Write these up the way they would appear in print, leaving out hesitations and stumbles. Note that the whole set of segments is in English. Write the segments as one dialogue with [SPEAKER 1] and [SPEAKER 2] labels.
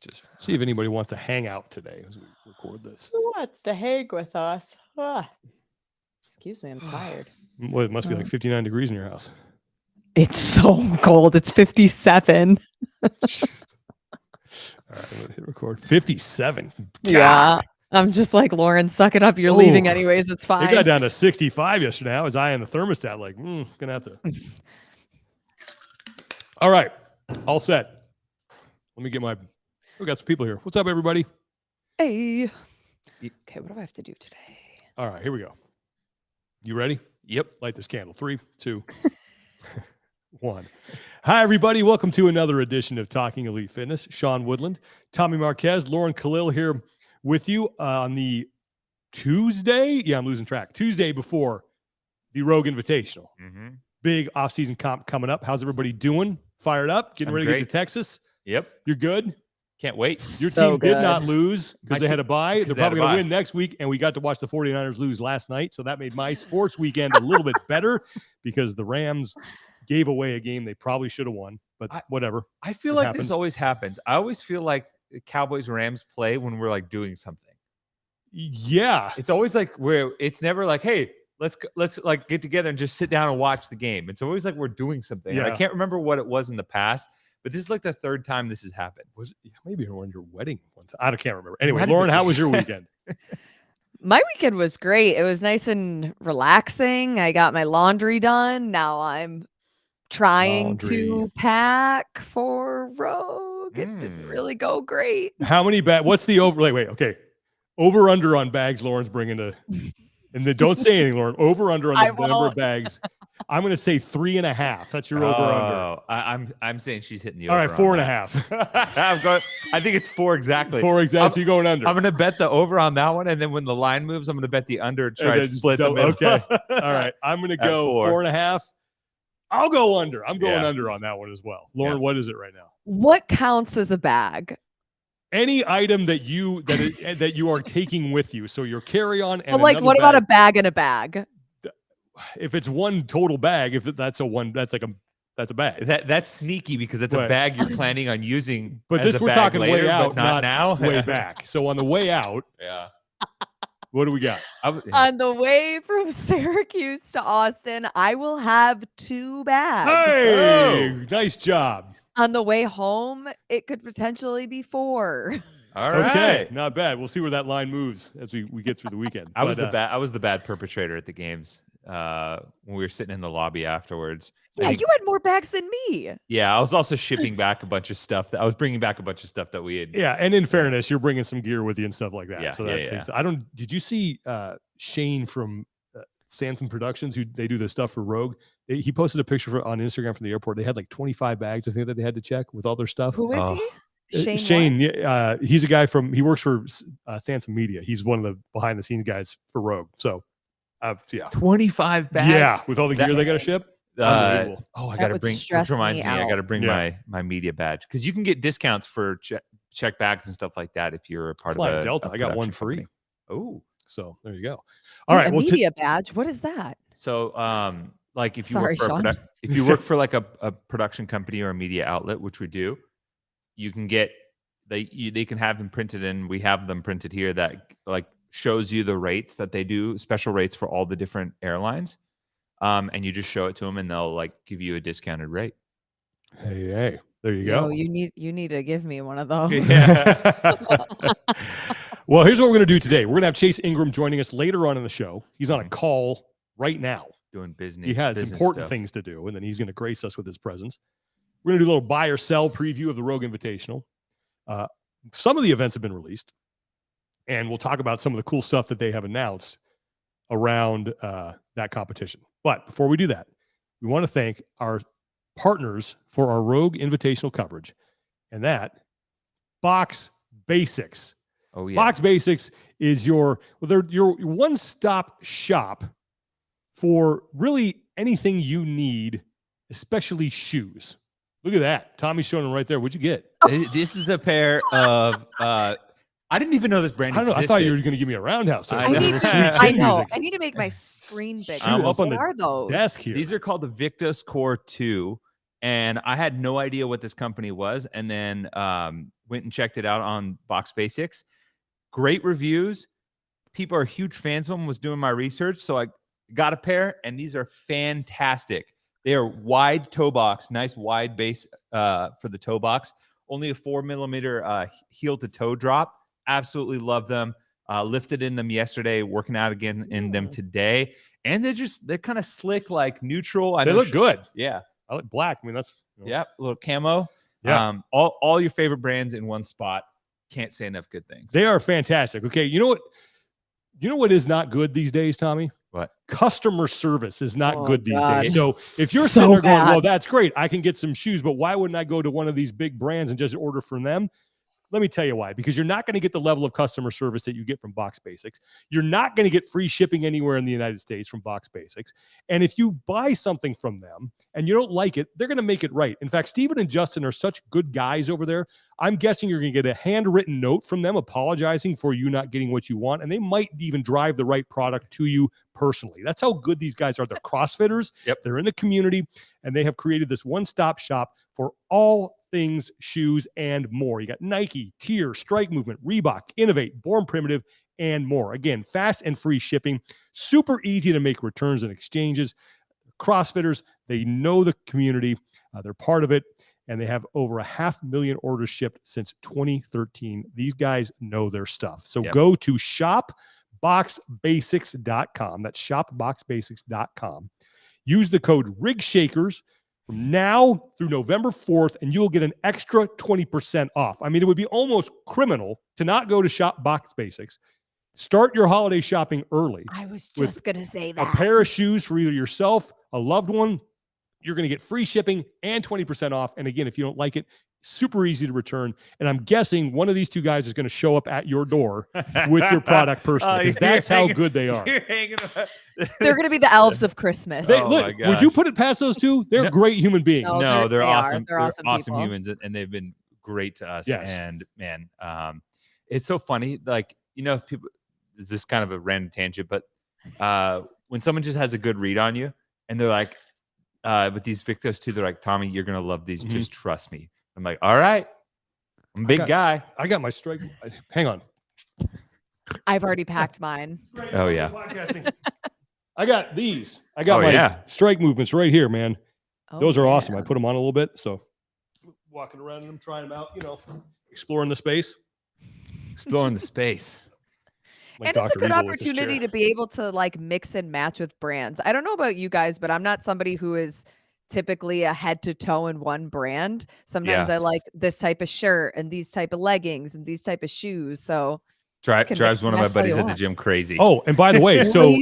[SPEAKER 1] Just see if anybody wants to hang out today as we record this.
[SPEAKER 2] Who wants to hang with us? Excuse me, I'm tired.
[SPEAKER 1] Well, it must be like 59 degrees in your house.
[SPEAKER 2] It's so cold. It's 57.
[SPEAKER 1] All right, I'm gonna hit record. 57. God.
[SPEAKER 2] Yeah. I'm just like, Lauren, suck it up. You're leaving anyways. It's fine.
[SPEAKER 1] It got down to 65 yesterday. I was eyeing the thermostat like, gonna have to. All right, all set. Let me get my. We got some people here. What's up, everybody?
[SPEAKER 2] Hey. Okay, what do I have to do today?
[SPEAKER 1] All right, here we go. You ready?
[SPEAKER 3] Yep.
[SPEAKER 1] Light this candle. 3, 2, 1. Hi, everybody. Welcome to another edition of Talking Elite Fitness. Sean Woodland, Tommy Marquez, Lauren Khalil here with you on the Tuesday. Yeah, I'm losing track. Tuesday before the Rogue Invitational.
[SPEAKER 3] Mm-hmm.
[SPEAKER 1] Big off-season comp coming up. How's everybody doing? Fired up? Getting ready to get to Texas?
[SPEAKER 3] Yep.
[SPEAKER 1] You're good?
[SPEAKER 3] Can't wait.
[SPEAKER 1] Your team did not lose because they had a bye. They're probably going to win next week, and we got to watch the 49ers lose last night, so that made my sports weekend a little bit better because the Rams gave away a game they probably should have won, but whatever.
[SPEAKER 3] I feel like this always happens. I always feel like the Cowboys-Rams play when we're like doing something.
[SPEAKER 1] Yeah.
[SPEAKER 3] It's always like it's never like, hey, let's like get together and just sit down and watch the game. It's always like we're doing something.
[SPEAKER 1] Yeah.
[SPEAKER 3] And I can't remember what it was in the past, but this is like the third time this has happened.
[SPEAKER 1] Was it maybe on your wedding one time? I can't remember. Anyway, Lauren, how was your weekend?
[SPEAKER 2] My weekend was great. It was nice and relaxing. I got my laundry done. Now I'm trying to pack for Rogue. It didn't really go great.
[SPEAKER 1] How many bags? What's the over? Wait. Okay. Over under on bags Lauren's bringing to. And then don't say anything, Lauren. Over under on the number of bags. I'm going to say 3.5. That's your over under.
[SPEAKER 3] I'm saying she's hitting the
[SPEAKER 1] over.
[SPEAKER 3] All right,
[SPEAKER 1] 4.5.
[SPEAKER 3] I think it's 4 exactly.
[SPEAKER 1] 4 exactly. So you're going under.
[SPEAKER 3] I'm going to bet the over on that one, and then when the line moves, I'm going to bet the under. Try to split them.
[SPEAKER 1] Okay. All right. I'm going to go 4.5. I'll go under. I'm going under on that one as well. Lauren, what is it right now?
[SPEAKER 2] What counts as a bag?
[SPEAKER 1] Any item that you are taking with you, so your carry-on and
[SPEAKER 2] like, what about a bag in a bag?
[SPEAKER 1] If it's one total bag, that's a bag.
[SPEAKER 3] That's sneaky because it's a bag you're planning on using.
[SPEAKER 1] But this we're talking
[SPEAKER 3] later,
[SPEAKER 1] way out,
[SPEAKER 3] not now.
[SPEAKER 1] Way back. So on the way out, what do we got?
[SPEAKER 2] On the way from Syracuse to Austin, I will have 2 bags.
[SPEAKER 1] Hey, nice job.
[SPEAKER 2] On the way home, it could potentially be 4.
[SPEAKER 3] All right.
[SPEAKER 1] Okay, not bad. We'll see where that line moves as we get through the weekend.
[SPEAKER 3] I was the bad perpetrator at the games when we were sitting in the lobby afterwards.
[SPEAKER 2] Yeah, you had more bags than me.
[SPEAKER 3] Yeah, I was also shipping back a bunch of stuff. I was bringing back a bunch of stuff that we had.
[SPEAKER 1] Yeah, and in fairness, you're bringing some gear with you and stuff like that.
[SPEAKER 3] Yeah,
[SPEAKER 1] so that Did you see Shane from Sansom Productions, who they do this stuff for Rogue? He posted a picture on Instagram from the airport. They had like 25 bags, I think, that they had to check with all their stuff.
[SPEAKER 2] Who is he?
[SPEAKER 1] Shane, he's a guy he works for Sansom Media. He's one of the behind the scenes guys for Rogue. So,
[SPEAKER 3] 25 bags.
[SPEAKER 1] Yeah, with all the gear they got to ship.
[SPEAKER 3] I got to bring. Which reminds me, I got to bring my media badge because you can get discounts for check bags and stuff like that if you're a part of the
[SPEAKER 1] Delta. I got one free.
[SPEAKER 3] Company. Oh,
[SPEAKER 1] so there you go. All right,
[SPEAKER 2] media badge. What is that?
[SPEAKER 3] So, like if you work for like a production company or a media outlet, which we do, you can get they can have them printed, and we have them printed here that like shows you the rates that they do, special rates for all the different airlines. And you just show it to them, and they'll like give you a discounted rate.
[SPEAKER 1] Hey, there you go.
[SPEAKER 2] You need to give me one of those.
[SPEAKER 1] Yeah. Well, here's what we're going to do today. We're going to have Chase Ingraham joining us later on in the show. He's on a call right now.
[SPEAKER 3] Doing business.
[SPEAKER 1] He has important things to do, and then he's going to grace us with his presence. We're going to do a little buy or sell preview of the Rogue Invitational. Some of the events have been released, and we'll talk about some of the cool stuff that they have announced around that competition. But before we do that, we want to thank our partners for our Rogue Invitational coverage, and that Box Basics.
[SPEAKER 3] Oh yeah,
[SPEAKER 1] Box Basics is your one-stop shop for really anything you need, especially shoes. Look at that. Tommy's showing them right there. What'd you get?
[SPEAKER 3] This is a pair of I didn't even know this brand existed.
[SPEAKER 1] I thought you were going to give me a roundhouse.
[SPEAKER 2] I know. I need to make my screen bigger.
[SPEAKER 1] Up on
[SPEAKER 2] the
[SPEAKER 1] desk here.
[SPEAKER 3] These are called the Victus Core 2, and I had no idea what this company was. And then went and checked it out on Box Basics. Great reviews. People are huge fans of them. Was doing my research, so I got a pair, and these are fantastic. They are wide toe box, nice wide base for the toe box. Only a 4mm heel to toe drop. Absolutely love them. Lifted in them yesterday, working out again in them today. And they're kind of slick, like neutral.
[SPEAKER 1] They look good.
[SPEAKER 3] Yeah.
[SPEAKER 1] I like black. I mean, that's
[SPEAKER 3] a little camo.
[SPEAKER 1] Yeah.
[SPEAKER 3] All your favorite brands in one spot. Can't say enough good things.
[SPEAKER 1] They are fantastic. Okay, you know what? You know what is not good these days, Tommy?
[SPEAKER 3] What?
[SPEAKER 1] Customer service is not good these days. So if you're
[SPEAKER 2] So
[SPEAKER 1] sitting there going,
[SPEAKER 2] bad.
[SPEAKER 1] well, that's great, I can get some shoes, but why wouldn't I go to one of these big brands and just order from them? Let me tell you why. Because you're not going to get the level of customer service that you get from Box Basics. You're not going to get free shipping anywhere in the United States from Box Basics. And if you buy something from them and you don't like it, they're going to make it right. In fact, Steven and Justin are such good guys over there. I'm guessing you're going to get a handwritten note from them apologizing for you not getting what you want. And they might even drive the right product to you personally. That's how good these guys are. They're CrossFitters.
[SPEAKER 3] Yep.
[SPEAKER 1] They're in the community, and they have created this one-stop shop for all things shoes and more. You got Nike, Tier, Strike Movement, Reebok, Innovate, Born Primitive, and more. Again, fast and free shipping, super easy to make returns and exchanges. CrossFitters, they know the community, they're part of it, and they have over 500,000 orders shipped since 2013. These guys know their stuff. So go to shopboxbasics.com. That's shopboxbasics.com. Use the code rigshakers from now through November 4th, and you'll get an extra 20% off. I mean, it would be almost criminal to not go to Shop Box Basics. Start your holiday shopping early.
[SPEAKER 2] I was just going to say that.
[SPEAKER 1] A pair of shoes for either yourself, a loved one. You're going to get free shipping and 20% off. And again, if you don't like it, super easy to return. And I'm guessing one of these two guys is going to show up at your door with your product personally, because that's how good they are.
[SPEAKER 2] They're going to be the elves of Christmas.
[SPEAKER 1] Would you put it past those two? They're great human beings.
[SPEAKER 3] No, they're awesome.
[SPEAKER 2] They're
[SPEAKER 3] awesome humans, and they've been great to us.
[SPEAKER 1] Yes.
[SPEAKER 3] And man, it's so funny. Like, people, this is kind of a random tangent, but when someone just has a good read on you and they're like, with these Victos too, they're like, Tommy, you're going to love these. Just trust me. I'm like, all right. I'm a big guy.
[SPEAKER 1] I got my strike. Hang on.
[SPEAKER 2] I've already packed mine.
[SPEAKER 3] Oh, yeah.
[SPEAKER 1] I got these. I got my strike movements right here, man. Those are awesome. I put them on a little bit. So walking around in them, trying them out, exploring the space.
[SPEAKER 3] Exploring the space.
[SPEAKER 2] And it's a good opportunity to be able to like mix and match with brands. I don't know about you guys, but I'm not somebody who is typically a head to toe in one brand. Sometimes I like this type of shirt and these type of leggings and these type of shoes. So
[SPEAKER 3] drives one of my buddies at the gym crazy.
[SPEAKER 1] Oh, and by the way, so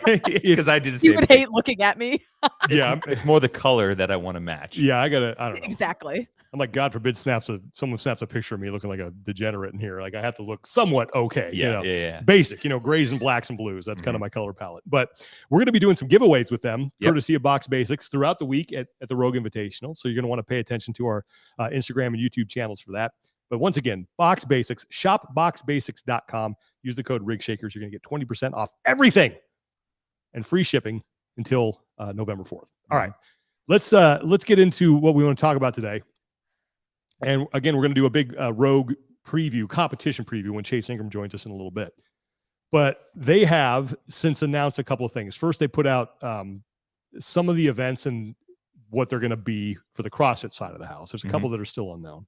[SPEAKER 3] because I did the same.
[SPEAKER 2] You would hate looking at me.
[SPEAKER 3] It's more the color that I want to match.
[SPEAKER 1] Yeah, I don't know.
[SPEAKER 2] Exactly.
[SPEAKER 1] I'm like, God forbid someone snaps a picture of me looking like a degenerate in here. Like I have to look somewhat okay.
[SPEAKER 3] Yeah.
[SPEAKER 1] Basic, grays and blacks and blues. That's kind of my color palette. But we're going to be doing some giveaways with them, courtesy of Box Basics, throughout the week at the Rogue Invitational. So you're going to want to pay attention to our Instagram and YouTube channels for that. But once again, Box Basics, shopboxbasics.com. Use the code RigShakers. You're going to get 20% off everything and free shipping until November 4th. All right, let's get into what we want to talk about today. And again, we're going to do a big Rogue competition preview when Chase Ingraham joins us in a little bit. But they have since announced a couple of things. First, they put out some of the events and what they're going to be for the CrossFit side of the house. There's a couple that are still unknown.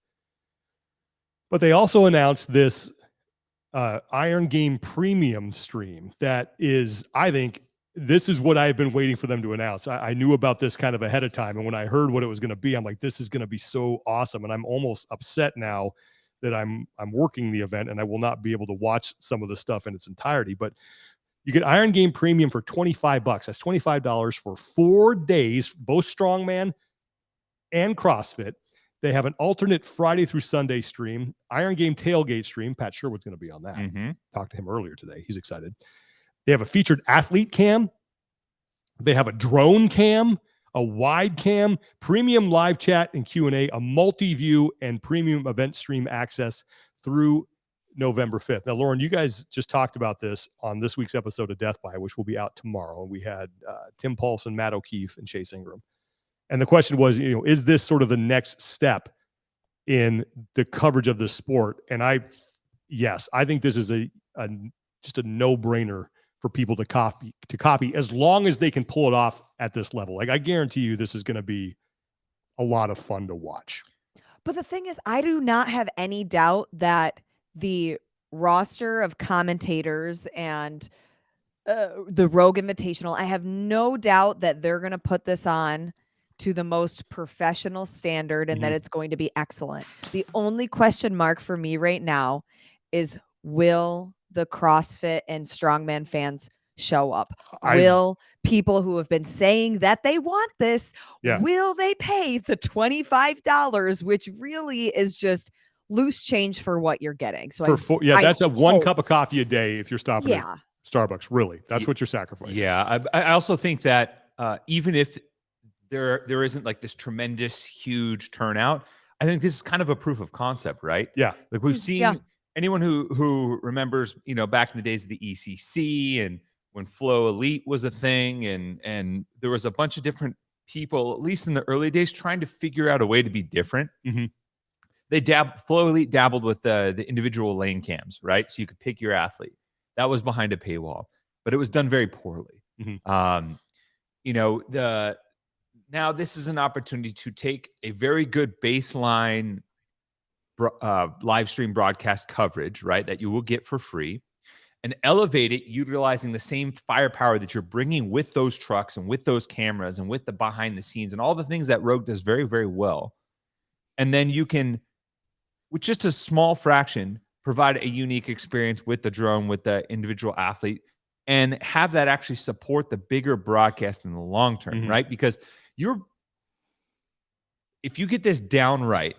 [SPEAKER 1] But they also announced this Iron Game Premium stream that is, I think, this is what I've been waiting for them to announce. I knew about this kind of ahead of time. And when I heard what it was going to be, I'm like, this is going to be so awesome. And I'm almost upset now that I'm working the event and I will not be able to watch some of the stuff in its entirety. But you get Iron Game Premium for $25. That's $25 for 4 days, both strongman and CrossFit. They have an alternate Friday through Sunday stream, Iron Game tailgate stream. Pat Sherwood's going to be on that. Talked to him earlier today. He's excited. They have a featured athlete cam. They have a drone cam, a wide cam, premium live chat and Q&A, a multi-view and premium event stream access through November 5th. Now, Lauren, you guys just talked about this on this week's episode of Death By, which will be out tomorrow. We had Tim Paulson, Matt O'Keefe, and Chase Ingraham. And the question was, is this sort of the next step in the coverage of this sport. And I think this is just a no-brainer for people to copy as long as they can pull it off at this level. Like, I guarantee you this is going to be a lot of fun to watch.
[SPEAKER 2] But the thing is, I do not have any doubt that the roster of commentators and the Rogue Invitational, I have no doubt that they're going to put this on to the most professional standard and that it's going to be excellent. The only question mark for me right now is, will the CrossFit and strongman fans show up? Will people who have been saying that they want this, will they pay the $25, which really is just loose change for what you're getting? So
[SPEAKER 1] that's a one cup of coffee a day if you're stopping at Starbucks. Really, that's what you're sacrificing.
[SPEAKER 3] Yeah, I also think that even if there isn't like this tremendous, huge turnout, I think this is kind of a proof of concept, right?
[SPEAKER 1] Yeah,
[SPEAKER 3] like we've seen anyone who remembers, back in the days of the ECC and when Flow Elite was a thing, and there was a bunch of different people, at least in the early days, trying to figure out a way to be different. Flow Elite dabbled with the individual lane cams, right? So you could pick your athlete. That was behind a paywall, but it was done very poorly. Now this is an opportunity to take a very good baseline live stream broadcast coverage, right, that you will get for free, and elevate it utilizing the same firepower that you're bringing with those trucks and with those cameras and with the behind the scenes and all the things that Rogue does very, very well. And then you can, with just a small fraction, provide a unique experience with the drone, with the individual athlete, and have that actually support the bigger broadcast in the long term, right? Because if you get this down right,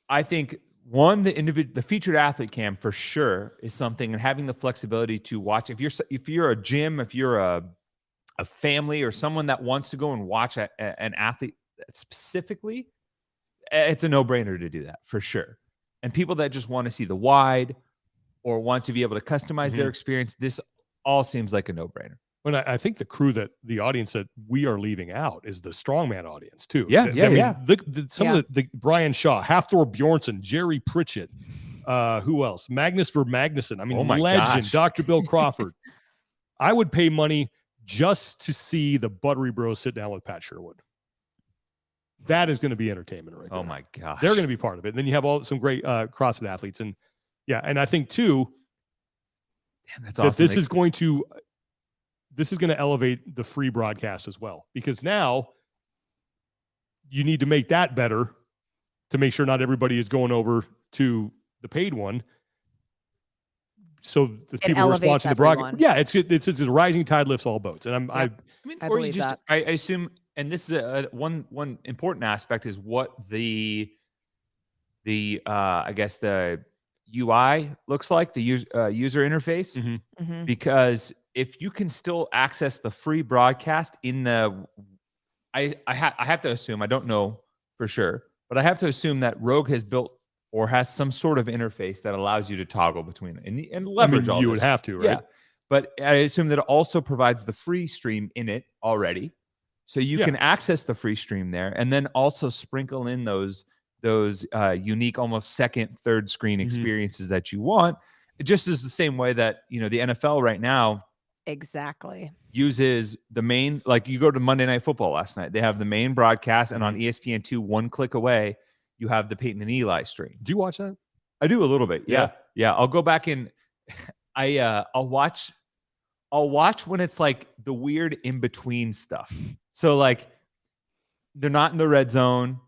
[SPEAKER 3] I think the featured athlete cam for sure is something, and having the flexibility to watch. If you're a gym, if you're a family or someone that wants to go and watch an athlete specifically, it's a no-brainer to do that for sure. And people that just want to see the wide or want to be able to customize their experience, this all seems like a no-brainer.
[SPEAKER 1] And I think the audience that we are leaving out is the strongman audience too. Some of the Brian Shaw, Hafthor Bjornsson, Jerry Pritchett, who else? Magnus Magnuson. I mean, legend, gosh. Dr. Bill Crawford. I would pay money just to see the Buttery Bros sit down with Pat Sherwood. That is going to be entertainment right there.
[SPEAKER 3] Oh my gosh.
[SPEAKER 1] They're going to be part of it. And then you have some great CrossFit athletes. And and I think too,
[SPEAKER 3] that's awesome.
[SPEAKER 1] This is going to elevate the free broadcast as well, because now you need to make that better to make sure not everybody is going over to the paid one. So the people who are sponsoring the broadcast. It's a rising tide lifts all boats. And
[SPEAKER 2] I believe that.
[SPEAKER 3] I assume, and this is one important aspect, is what the I guess the UI looks like, the user interface, because if you can still access the free broadcast in the, I have to assume, I don't know for sure, but I have to assume that Rogue has built or has some sort of interface that allows you to toggle between it and leverage all this.
[SPEAKER 1] You would have to, right?
[SPEAKER 3] Yeah. But I assume that it also provides the free stream in it already. So you can access the free stream there, and then also sprinkle in those unique, almost second, third screen experiences that you want. It just is the same way that, the NFL right now uses the main, like you go to Monday Night Football last night, they have the main broadcast, and on ESPN2, one click away, you have the Peyton and Eli stream.
[SPEAKER 1] Do you watch that?
[SPEAKER 3] I do a little bit. Yeah. I'll go back and I'll watch when it's like the weird in between stuff. So like they're not in the red zone.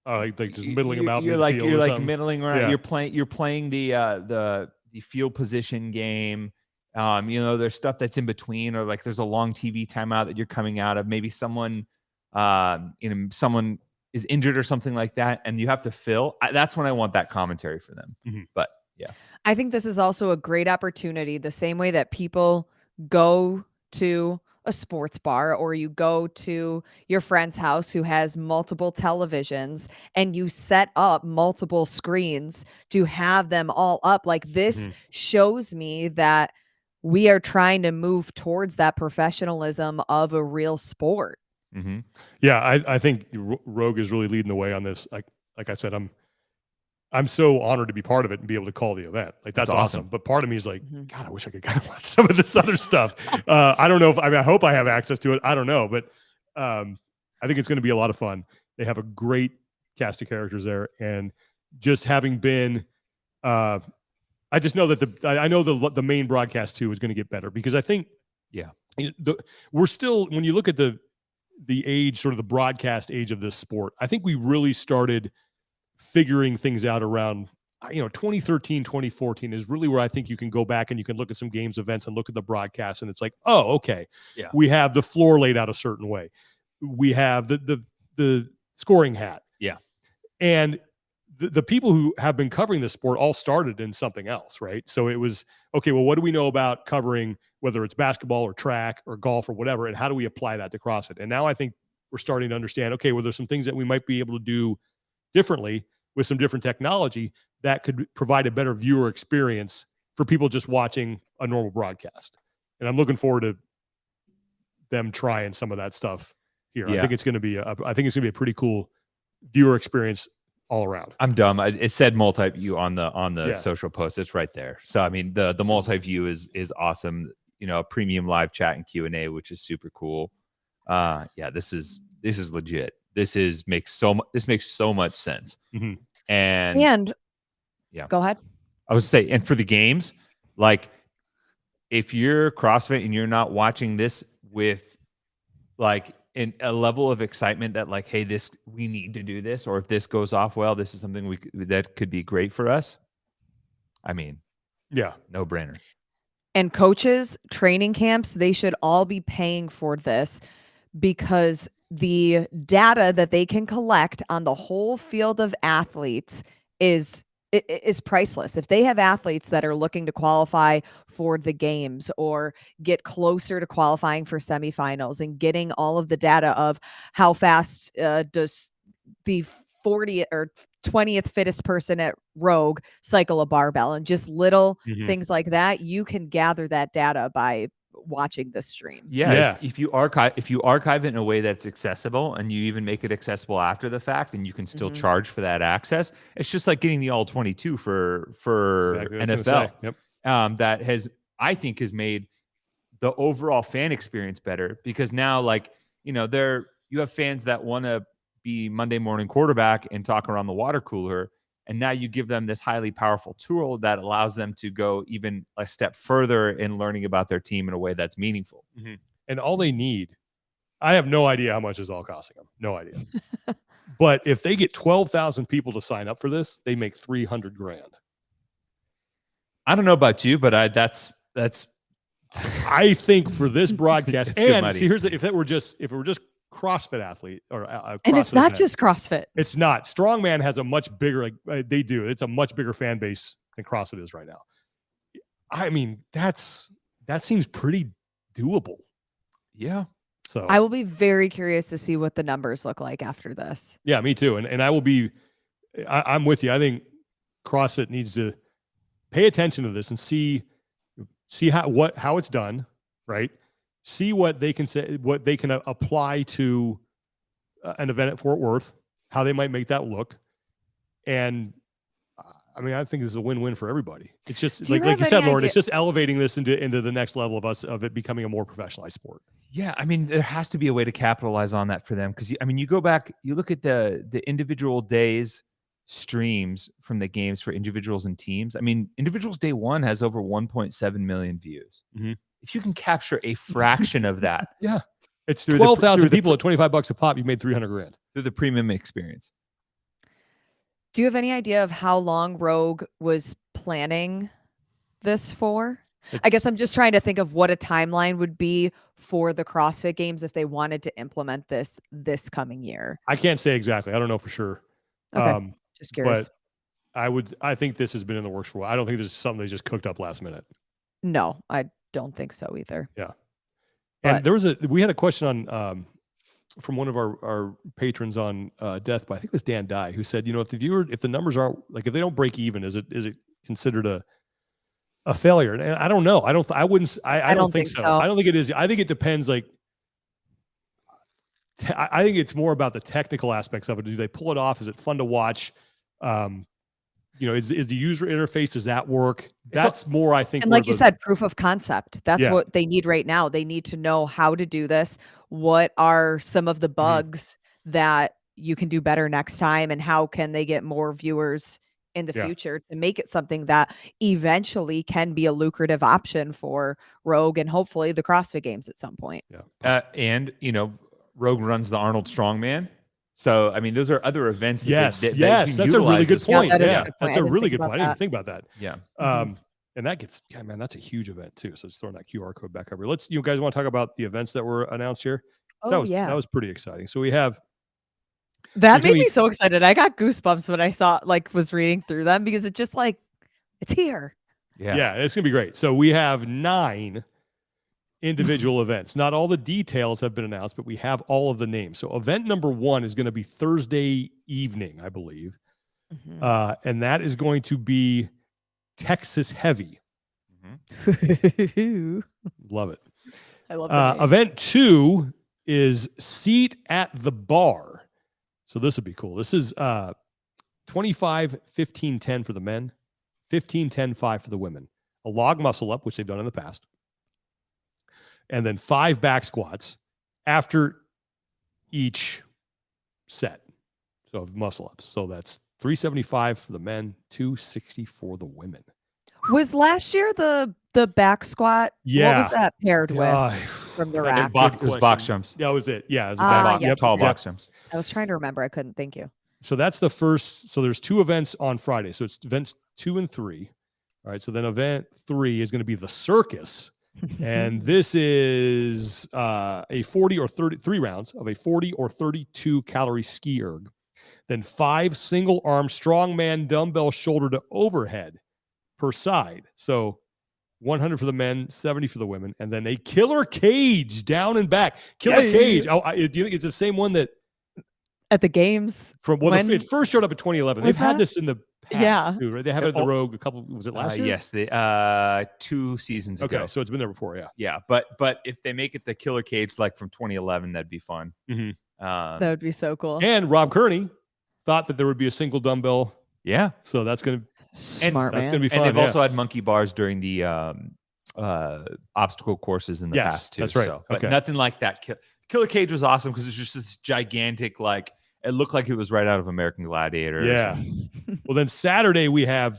[SPEAKER 1] Oh, like just middling them out.
[SPEAKER 3] You're like middling around. Yeah. You're playing the field position game. There's stuff that's in between, or like there's a long TV timeout that you're coming out of. Maybe someone is injured or something like that, and you have to fill. That's when I want that commentary for them. But yeah,
[SPEAKER 2] I think this is also a great opportunity. The same way that people go to a sports bar, or you go to your friend's house who has multiple televisions, and you set up multiple screens to have them all up. Like this shows me that we are trying to move towards that professionalism of a real sport.
[SPEAKER 1] Yeah, I think Rogue is really leading the way on this. Like I said, I'm I'm so honored to be part of it and be able to call the event. Like that's awesome. But part of me is like, God, I wish I could kind of watch some of this other stuff. I don't know if I hope I have access to it. I don't know, but I think it's going to be a lot of fun. They have a great cast of characters there, and just having been, I just know that I know the main broadcast too is going to get better, because I think, we're still, when you look at the age, sort of the broadcast age of this sport, I think we really started figuring things out around 2013, 2014 is really where I think you can go back and you can look at some games events and look at the broadcast, and it's like, oh, okay, we have the floor laid out a certain way, we have the scoring hat, and the people who have been covering this sport all started in something else, right? So it was, okay, well, what do we know about covering, whether it's basketball or track or golf or whatever, and how do we apply that to CrossFit? And now I think we're starting to understand, okay, well, there's some things that we might be able to do differently with some different technology that could provide a better viewer experience for people just watching a normal broadcast. And I'm looking forward to them trying some of that stuff here. I think it's going to be a pretty cool viewer experience all around.
[SPEAKER 3] I'm dumb. It said multi-view on the social post. It's right there. So I mean, the multi-view is awesome. A premium live chat and Q&A, which is super cool. This is legit. This makes so much sense. And
[SPEAKER 2] go ahead.
[SPEAKER 3] I was say, and for the games, like if you're CrossFit and you're not watching this with like in a level of excitement that like, hey, we need to do this, or if this goes off well, this is something that could be great for us. I mean, no brainer.
[SPEAKER 2] And coaches, training camps, they should all be paying for this, because the data that they can collect on the whole field of athletes is priceless. If they have athletes that are looking to qualify for the games or get closer to qualifying for semifinals, and getting all of the data of how fast does the 40th or 20th fittest person at Rogue cycle a barbell, and just little things like that, you can gather that data by watching this stream.
[SPEAKER 3] If you archive it in a way that's accessible, and you even make it accessible after the fact, and you can still charge for that access, it's just like getting the all 22 for NFL. That I think has made the overall fan experience better, because now, like, you have fans that want to be Monday morning quarterback and talk around the water cooler, and now you give them this highly powerful tool that allows them to go even a step further in learning about their team in a way that's meaningful.
[SPEAKER 1] And all they need, I have no idea how much it's all costing them. No idea. But if they get 12,000 people to sign up for this, they make $300,000.
[SPEAKER 3] I don't know about you, but that's
[SPEAKER 1] I think for this broadcast, and see, if it were just CrossFit athlete or
[SPEAKER 2] and it's not just CrossFit.
[SPEAKER 1] It's not. Strongman has a much bigger, it's a much bigger fan base than CrossFit is right now. I mean, that seems pretty doable.
[SPEAKER 3] Yeah.
[SPEAKER 1] So
[SPEAKER 2] I will be very curious to see what the numbers look like after this.
[SPEAKER 1] Yeah, me too. And I will be, I'm with you. I think CrossFit needs to pay attention to this and see how it's done, right? See what they can say, what they can apply to an event at Fort Worth, how they might make that look. And I mean, I think this is a win-win for everybody. It's just like you said, Lauren, it's just elevating this into the next level of it becoming a more professionalized sport.
[SPEAKER 3] Yeah. I mean, there has to be a way to capitalize on that for them. Cause you go back, you look at the individual days streams from the games for individuals and teams. I mean, individuals day one has over 1.7 million views. If you can capture a fraction of that,
[SPEAKER 1] it's 12,000 people at $25 a pop. You made $300,000
[SPEAKER 3] through the premium experience.
[SPEAKER 2] Do you have any idea of how long Rogue was planning this for? I guess I'm just trying to think of what a timeline would be for the CrossFit Games if they wanted to implement this coming year.
[SPEAKER 1] I can't say exactly. I don't know for sure.
[SPEAKER 2] Okay, just curious.
[SPEAKER 1] But I think this has been in the works for a while. I don't think this is something they just cooked up last minute.
[SPEAKER 2] No, I don't think so either.
[SPEAKER 1] Yeah. And we had a question on from one of our patrons on Death by, I think it was Dan Dye, who said, if the numbers aren't, like, if they don't break even, is it considered a failure? And I don't know. I don't think so. I don't think it is. I think it depends. Like, I think it's more about the technical aspects of it. Do they pull it off? Is it fun to watch? is the user interface, does that work? That's more, I think.
[SPEAKER 2] And like you said, proof of concept. That's what they need right now. They need to know how to do this. What are some of the bugs that you can do better next time, and how can they get more viewers in the future to make it something that eventually can be a lucrative option for Rogue and hopefully the CrossFit Games at some point.
[SPEAKER 3] And Rogue runs the Arnold Strongman. So, I mean, those are other events.
[SPEAKER 1] Yes, that's a really good point. That's a really good point. I didn't even think about that.
[SPEAKER 3] Yeah.
[SPEAKER 1] And that gets, man, that's a huge event too. So just throwing that QR code back over. You guys want to talk about the events that were announced here? That was pretty exciting. So we have.
[SPEAKER 2] That made me so excited. I got goosebumps when I was reading through them, because it's just like, it's here.
[SPEAKER 1] Yeah, it's going to be great. So we have 9 individual events. Not all the details have been announced, but we have all of the names. So event number 1 is going to be Thursday evening, I believe. And that is going to be Texas Heavy. Love it.
[SPEAKER 2] I love that.
[SPEAKER 1] Event 2 is Seat at the Bar. So this would be cool. This is 25, 15, 10 for the men, 15, 10, 5 for the women. A log muscle up, which they've done in the past. And then 5 back squats after each set. So of muscle ups. So that's 375 for the men, 260 for the women.
[SPEAKER 2] Was last year the back squat?
[SPEAKER 1] Yeah.
[SPEAKER 2] What was that paired with from the rack?
[SPEAKER 3] It was box jumps.
[SPEAKER 1] That was it. Yeah. It
[SPEAKER 3] was tall box jumps.
[SPEAKER 2] I was trying to remember. I couldn't. Thank you.
[SPEAKER 1] So that's the first. So there's 2 events on Friday. So it's events 2 and 3. All right. So then event 3 is going to be the circus. And this is a 40 or 33 rounds of a 40 or 32 calorie ski erg. Then 5 single arm strongman dumbbell shoulder to overhead per side. So 100 for the men, 70 for the women, and then a killer cage down and back. Killer cage. Do you think it's the same one that
[SPEAKER 2] at the games
[SPEAKER 1] from it first showed up in 2011? They've had this in the past too, right? They have it at the Rogue a couple. Was it last year?
[SPEAKER 3] Yes, 2 seasons ago.
[SPEAKER 1] Okay, so it's been there before.
[SPEAKER 3] Yeah. But if they make it the killer cage like from 2011, that'd be fun.
[SPEAKER 2] That would be so cool.
[SPEAKER 1] And Rob Kearney thought that there would be a single dumbbell.
[SPEAKER 3] Yeah.
[SPEAKER 1] So that's going to.
[SPEAKER 2] Smart,
[SPEAKER 1] that's going to be fun.
[SPEAKER 3] And they've also had monkey bars during the obstacle courses in the past too.
[SPEAKER 1] That's right.
[SPEAKER 3] So, but nothing like that. Killer Cage was awesome because it's just this gigantic, like it looked like it was right out of American Gladiator.
[SPEAKER 1] Yeah. Well, then Saturday we have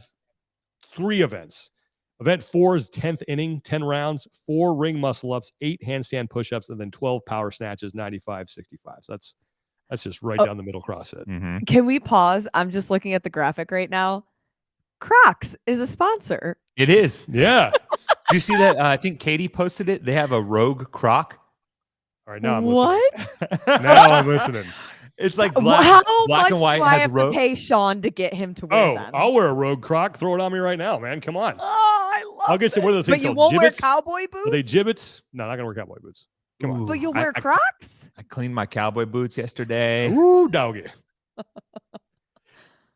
[SPEAKER 1] 3 events. Event 4 is 10th inning, 10 rounds, 4 ring muscle ups, 8 handstand push-ups, and then 12 power snatches, 95, 65. So that's just right down the middle CrossFit.
[SPEAKER 2] Can we pause? I'm just looking at the graphic right now. Crocs is a sponsor.
[SPEAKER 3] It is.
[SPEAKER 1] Yeah.
[SPEAKER 3] Do you see that? I think Katie posted it. They have a Rogue Croc.
[SPEAKER 1] All right, now I'm
[SPEAKER 2] listening.
[SPEAKER 1] Now I'm listening.
[SPEAKER 3] It's like black and white.
[SPEAKER 2] Do I have to pay Sean to get him to wear them?
[SPEAKER 1] I'll wear a Rogue Croc. Throw it on me right now, man. Come on.
[SPEAKER 2] I love
[SPEAKER 1] I'll get some. What are those things
[SPEAKER 2] But you
[SPEAKER 1] called?
[SPEAKER 2] won't wear
[SPEAKER 1] Jibbits?
[SPEAKER 2] cowboy boots?
[SPEAKER 1] Are they gibbets? No, not gonna wear cowboy boots. Come on.
[SPEAKER 2] But you'll wear Crocs?
[SPEAKER 3] I cleaned my cowboy boots yesterday.
[SPEAKER 1] Ooh, doggy.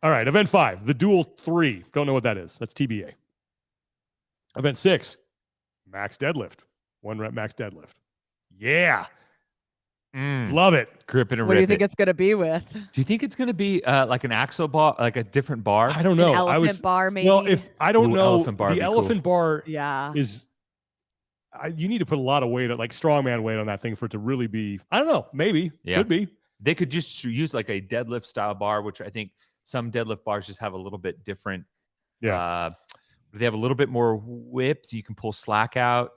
[SPEAKER 1] All right, event 5, the Dual 3. Don't know what that is. That's TBA. Event 6, max deadlift. 1 rep max deadlift. Yeah. Love it.
[SPEAKER 3] Grip it and
[SPEAKER 2] What do
[SPEAKER 3] rip
[SPEAKER 2] you think
[SPEAKER 3] it.
[SPEAKER 2] it's going to be with?
[SPEAKER 3] Do you think it's going to be like an axle bar, like a different bar?
[SPEAKER 1] I don't know.
[SPEAKER 2] An elephant bar, maybe?
[SPEAKER 1] Well, if I don't know,
[SPEAKER 3] elephant bar
[SPEAKER 1] the elephant bar is. You need to put a lot of weight, like strongman weight, on that thing for it to really be. I don't know. Maybe. Could be.
[SPEAKER 3] They could just use like a deadlift style bar, which I think some deadlift bars just have a little bit different.
[SPEAKER 1] Yeah.
[SPEAKER 3] They have a little bit more whip, so you can pull slack out.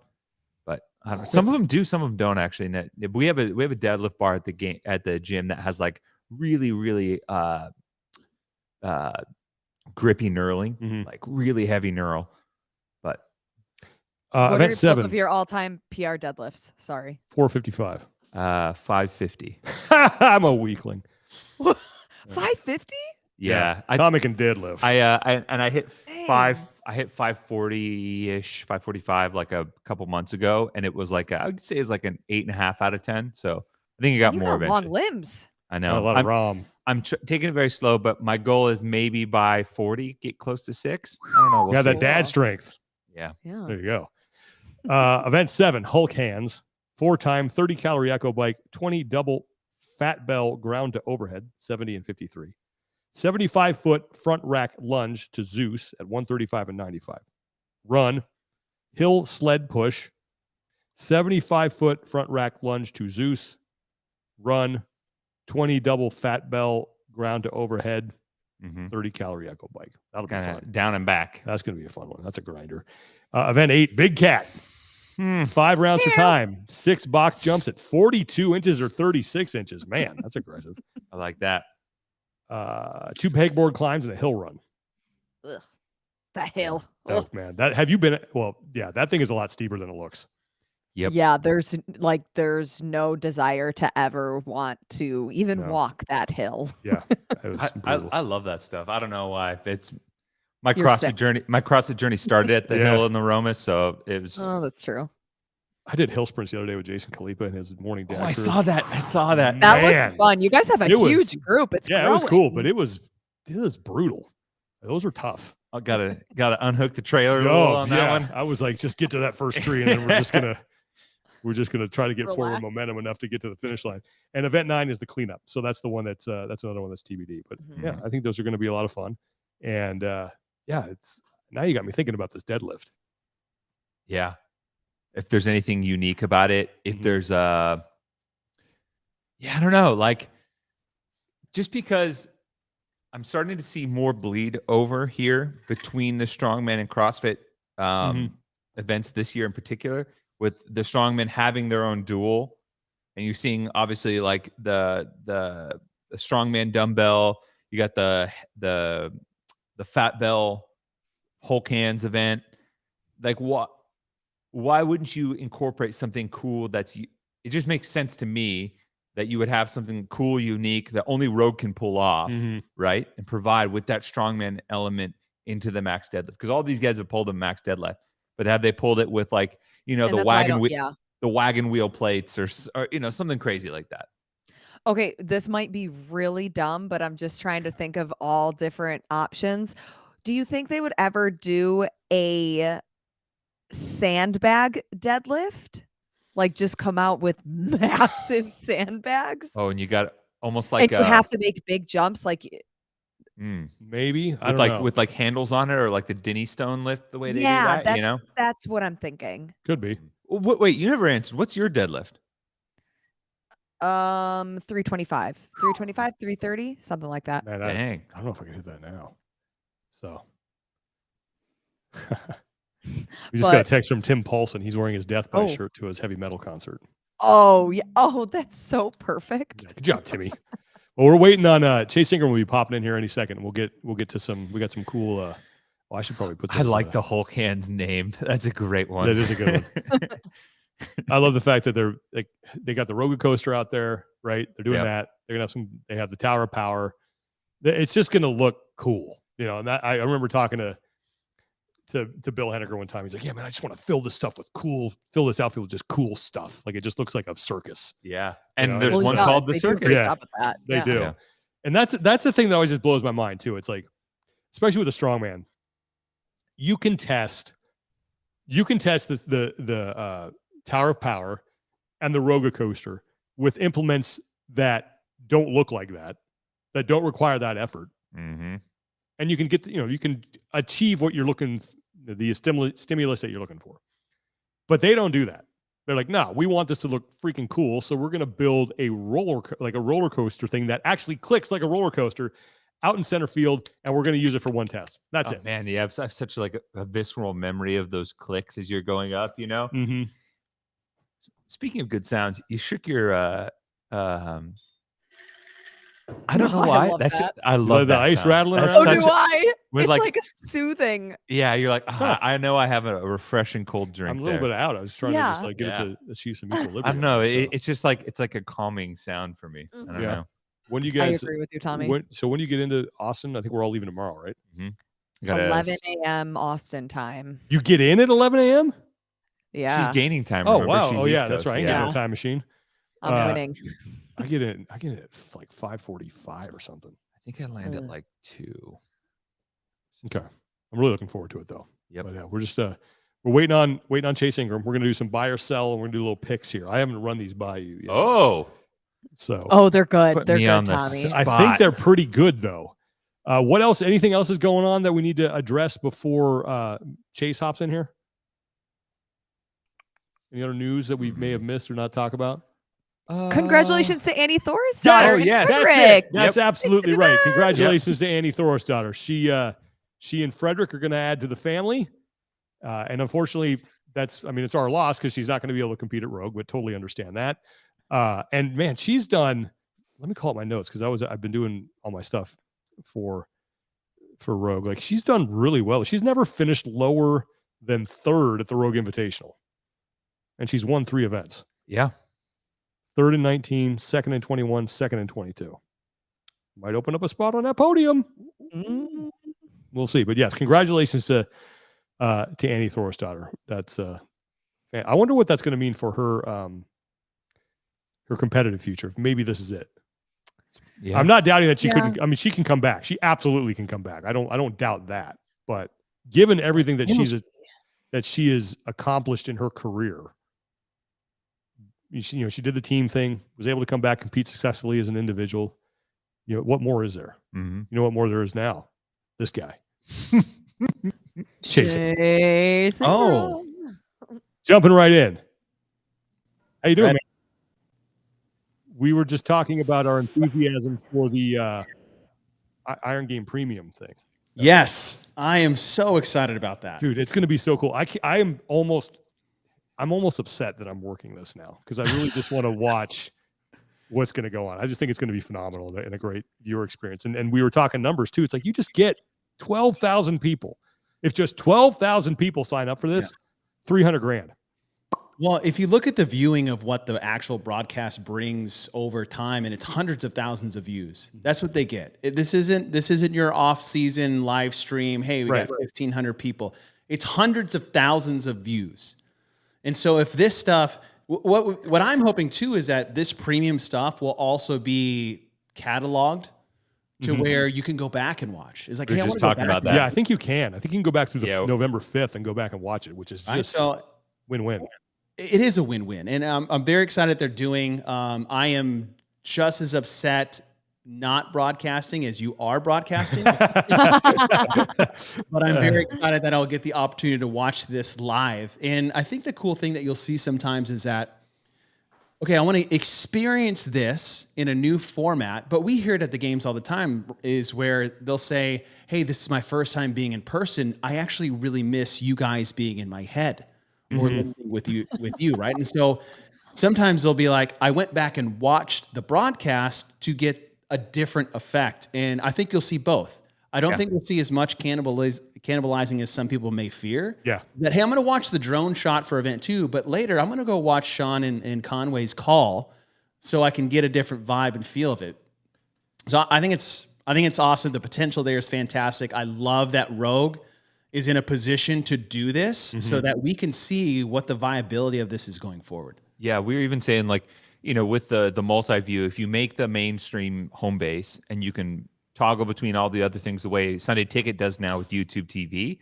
[SPEAKER 3] But I don't know. Some of them do, some of them don't actually. And we have a deadlift bar at the gym that has like really, really grippy knurling, like really heavy knurl. But
[SPEAKER 2] what
[SPEAKER 1] event
[SPEAKER 2] are
[SPEAKER 1] 7
[SPEAKER 2] both of your all-time PR deadlifts? Sorry.
[SPEAKER 1] 455.
[SPEAKER 3] 550.
[SPEAKER 1] I'm a weakling.
[SPEAKER 2] 550?
[SPEAKER 3] Yeah.
[SPEAKER 1] Tommy can deadlift.
[SPEAKER 3] I hit 540-ish, 545 like a couple months ago, and it was like I would say it's like an 8.5 out of 10. So I think you got more eventually.
[SPEAKER 2] Long limbs.
[SPEAKER 3] I know.
[SPEAKER 1] A lot of ROM.
[SPEAKER 3] I'm taking it very slow, but my goal is maybe by 40 get close to 6. I don't know. We'll see.
[SPEAKER 1] That dad strength.
[SPEAKER 3] Yeah.
[SPEAKER 1] There you go. Event 7, Hulk hands, 4-time 30 calorie echo bike, 20 double fat bell ground to overhead, 70 and 53. 75-foot front rack lunge to Zeus at 135 and 95. Run, hill sled push, 75-foot front rack lunge to Zeus. Run, 20 double fat bell ground to overhead, 30-calorie echo bike. That'll be fun.
[SPEAKER 3] Down and back.
[SPEAKER 1] That's going to be a fun one. That's a grinder. Event 8, Big Cat. 5 rounds of time, 6 box jumps at 42 inches or 36 inches. Man, that's aggressive.
[SPEAKER 3] I like that.
[SPEAKER 1] 2 pegboard climbs and a hill run.
[SPEAKER 2] Ugh, the hill.
[SPEAKER 1] Oh, man. Have you been? Well, yeah, that thing is a lot steeper than it looks.
[SPEAKER 3] Yep.
[SPEAKER 2] Yeah, there's no desire to ever want to even walk that hill.
[SPEAKER 1] Yeah.
[SPEAKER 3] I love that stuff. I don't know why. It's my CrossFit journey. My CrossFit journey started at the hill in the Roma, so it was.
[SPEAKER 2] Oh, that's true.
[SPEAKER 1] I did hill sprints the other day with Jason Khalipa and his morning dad.
[SPEAKER 3] Oh, I saw that.
[SPEAKER 2] That looked fun. You guys have a huge group. It's
[SPEAKER 1] growing. It was cool, but it was brutal. Those were tough.
[SPEAKER 3] I gotta unhook the trailer on that one.
[SPEAKER 1] I was like, just get to that first tree, and then we're just gonna try to get forward momentum enough to get to the finish line. And event 9 is the cleanup, so that's the one that's another one that's TBD. But yeah, I think those are going to be a lot of fun. And it's now you got me thinking about this deadlift.
[SPEAKER 3] Yeah, if there's anything unique about it, if there's I don't know, like just because I'm starting to see more bleed over here between the strongman and CrossFit events this year in particular, with the strongmen having their own duel, and you're seeing obviously like the strongman dumbbell, you got the fat bell Hulk hands event. Like why wouldn't you incorporate something cool it just makes sense to me that you would have something cool, unique that only Rogue can pull off, right? And provide with that strongman element into the max deadlift. Because all these guys have pulled a max deadlift, but have they pulled it with like, the wagon wheel plates or something crazy like that?
[SPEAKER 2] Okay, this might be really dumb, but I'm just trying to think of all different options. Do you think they would ever do a sandbag deadlift? Like just come out with massive sandbags?
[SPEAKER 3] Oh, and you got almost like
[SPEAKER 2] you have to make big jumps, like
[SPEAKER 1] maybe I don't know.
[SPEAKER 3] With like handles on it, or like the Denny Stone lift, the way they do that.
[SPEAKER 2] That's what I'm thinking.
[SPEAKER 1] Could be.
[SPEAKER 3] Wait, you never answered. What's your deadlift?
[SPEAKER 2] 325, 330, something like that.
[SPEAKER 1] Man,
[SPEAKER 3] Dang,
[SPEAKER 1] I don't know if I can hit that now. So. We just got a text from Tim Paulson. He's wearing his Death by shirt to his heavy metal concert.
[SPEAKER 2] Oh, yeah. Oh, that's so perfect.
[SPEAKER 1] Yeah, good job, Timmy. Well, we're waiting on Chase Ingram will be popping in here any second. We'll get to some. We got some cool. Well, I should probably put.
[SPEAKER 3] I like the Hulk hands name. That's a great one.
[SPEAKER 1] That is a good one. I love the fact that they got the Rogue coaster out there, right? They're doing that. They're gonna have some. They have the Tower of Power. It's just gonna look cool, And that I remember talking to Bill Henniger one time. He's like, yeah, man, I just want to fill this outfit with just cool stuff. Like it just looks like a circus.
[SPEAKER 3] Yeah. And there's one called the circus.
[SPEAKER 1] Yeah, they do. Yeah. And that's the thing that always just blows my mind too. It's like, especially with a strongman, you can test the Tower of Power and the Rogue coaster with implements that don't look like that don't require that effort. And you can get, you can achieve what you're looking, the stimulus that you're looking for. But they don't do that. They're like, no, we want this to look freaking cool. So we're going to build a roller coaster thing that actually clicks like a roller coaster out in center field. And we're going to use it for one test. That's it.
[SPEAKER 3] Man, I have such like a visceral memory of those clicks as you're going up, Speaking of good sounds, you shook your, I don't know why. I love
[SPEAKER 1] the
[SPEAKER 3] that
[SPEAKER 1] ice
[SPEAKER 3] sound.
[SPEAKER 1] rattling
[SPEAKER 2] around. So do I. It's like a soothing.
[SPEAKER 3] Yeah, you're like, I know I have a refreshing cold drink.
[SPEAKER 1] I'm a little bit out. I was trying to just like get it to achieve some equilibrium.
[SPEAKER 3] I don't know. It's just like it's like a calming sound for me. I don't know.
[SPEAKER 1] When you guys,
[SPEAKER 2] I agree with you, Tommy.
[SPEAKER 1] When you get into Austin, I think we're all leaving tomorrow, right?
[SPEAKER 2] 11 a.m. Austin time.
[SPEAKER 1] You get in at 11 a.m.?
[SPEAKER 3] Yeah. She's gaining time.
[SPEAKER 1] Oh, wow. Oh, yeah, that's right. I can get in a time machine.
[SPEAKER 2] I'm winning.
[SPEAKER 1] I get in at like 5:45 or something.
[SPEAKER 3] I think I land at like 2.
[SPEAKER 1] Okay. I'm really looking forward to it though.
[SPEAKER 3] Yep.
[SPEAKER 1] But yeah, we're just we're waiting on Chase Ingram. We're gonna do some buy or sell, and we're gonna do little picks here. I haven't run these by you yet.
[SPEAKER 3] Oh.
[SPEAKER 1] So
[SPEAKER 2] they're good. They're good, Tommy.
[SPEAKER 1] I think they're pretty good though. What else? Anything else is going on that we need to address before Chase hops in here? Any other news that we may have missed or not talk about?
[SPEAKER 2] Congratulations to Annie Thor's
[SPEAKER 1] Yes,
[SPEAKER 2] daughter.
[SPEAKER 3] yes.
[SPEAKER 1] that's
[SPEAKER 2] Frederick.
[SPEAKER 1] it. That's absolutely right. Congratulations to Annie Thor's daughter. She and Frederick are going to add to the family. And unfortunately, it's our loss because she's not going to be able to compete at Rogue, but totally understand that. And man, she's done, let me call up my notes because I've been doing all my stuff for Rogue. Like, she's done really well. She's never finished lower than third at the Rogue Invitational. And she's won 3 events.
[SPEAKER 3] Yeah.
[SPEAKER 1] Third in 19, second in 21, second in 22. Might open up a spot on that podium. We'll see. But yes, congratulations to Annie Thor's daughter. That's I wonder what that's going to mean for her her competitive future. Maybe this is it. Yeah. I'm not doubting that she couldn't. I mean, she can come back. She absolutely can come back. I don't doubt that. But given everything that she has accomplished in her career, she did the team thing, was able to come back, compete successfully as an individual. What more is there? You know what more there is now? This guy. Chasing.
[SPEAKER 2] Oh.
[SPEAKER 1] Jumping right in. How you doing, man? We were just talking about our enthusiasm for the Iron Game Premium thing.
[SPEAKER 4] Yes, I am so excited about that.
[SPEAKER 1] Dude, it's going to be so cool. I'm almost upset that I'm working this now because I really just want to watch what's going to go on. I just think it's going to be phenomenal and a great viewer experience. And we were talking numbers too. It's like you just get 12,000 people. If just 12,000 people sign up for this, $300,000.
[SPEAKER 4] Well, if you look at the viewing of what the actual broadcast brings over time, and it's hundreds of thousands of views, that's what they get. This isn't your off-season live stream. Hey, we got 1,500 people. It's hundreds of thousands of views. And so if this stuff, what I'm hoping too is that this premium stuff will also be cataloged to where you can go back and watch. It's like, hey, I want to talk about that.
[SPEAKER 1] Yeah, I think you can. I think you can go back through the November 5th and go back and watch it, which is just win-win.
[SPEAKER 4] It is a win-win, and I'm very excited they're doing. I am just as upset not broadcasting as you are broadcasting, but I'm very excited that I'll get the opportunity to watch this live. And I think the cool thing that you'll see sometimes is that, okay, I want to experience this in a new format, but we hear it at the games all the time, is where they'll say, hey, this is my first time being in person. I actually really miss you guys being in my head. Or with you, right? And so sometimes they'll be like, I went back and watched the broadcast to get a different effect. And I think you'll see both. I don't think we'll see as much cannibalizing as some people may fear.
[SPEAKER 1] Yeah.
[SPEAKER 4] That, hey, I'm going to watch the drone shot for event 2, but later I'm going to go watch Sean and Conway's call so I can get a different vibe and feel of it. So I think it's awesome. The potential there is fantastic. I love that Rogue is in a position to do this so that we can see what the viability of this is going forward.
[SPEAKER 3] Yeah, we were even saying, like, with the multi-view, if you make the mainstream home base and you can toggle between all the other things the way Sunday Ticket does now with YouTube TV,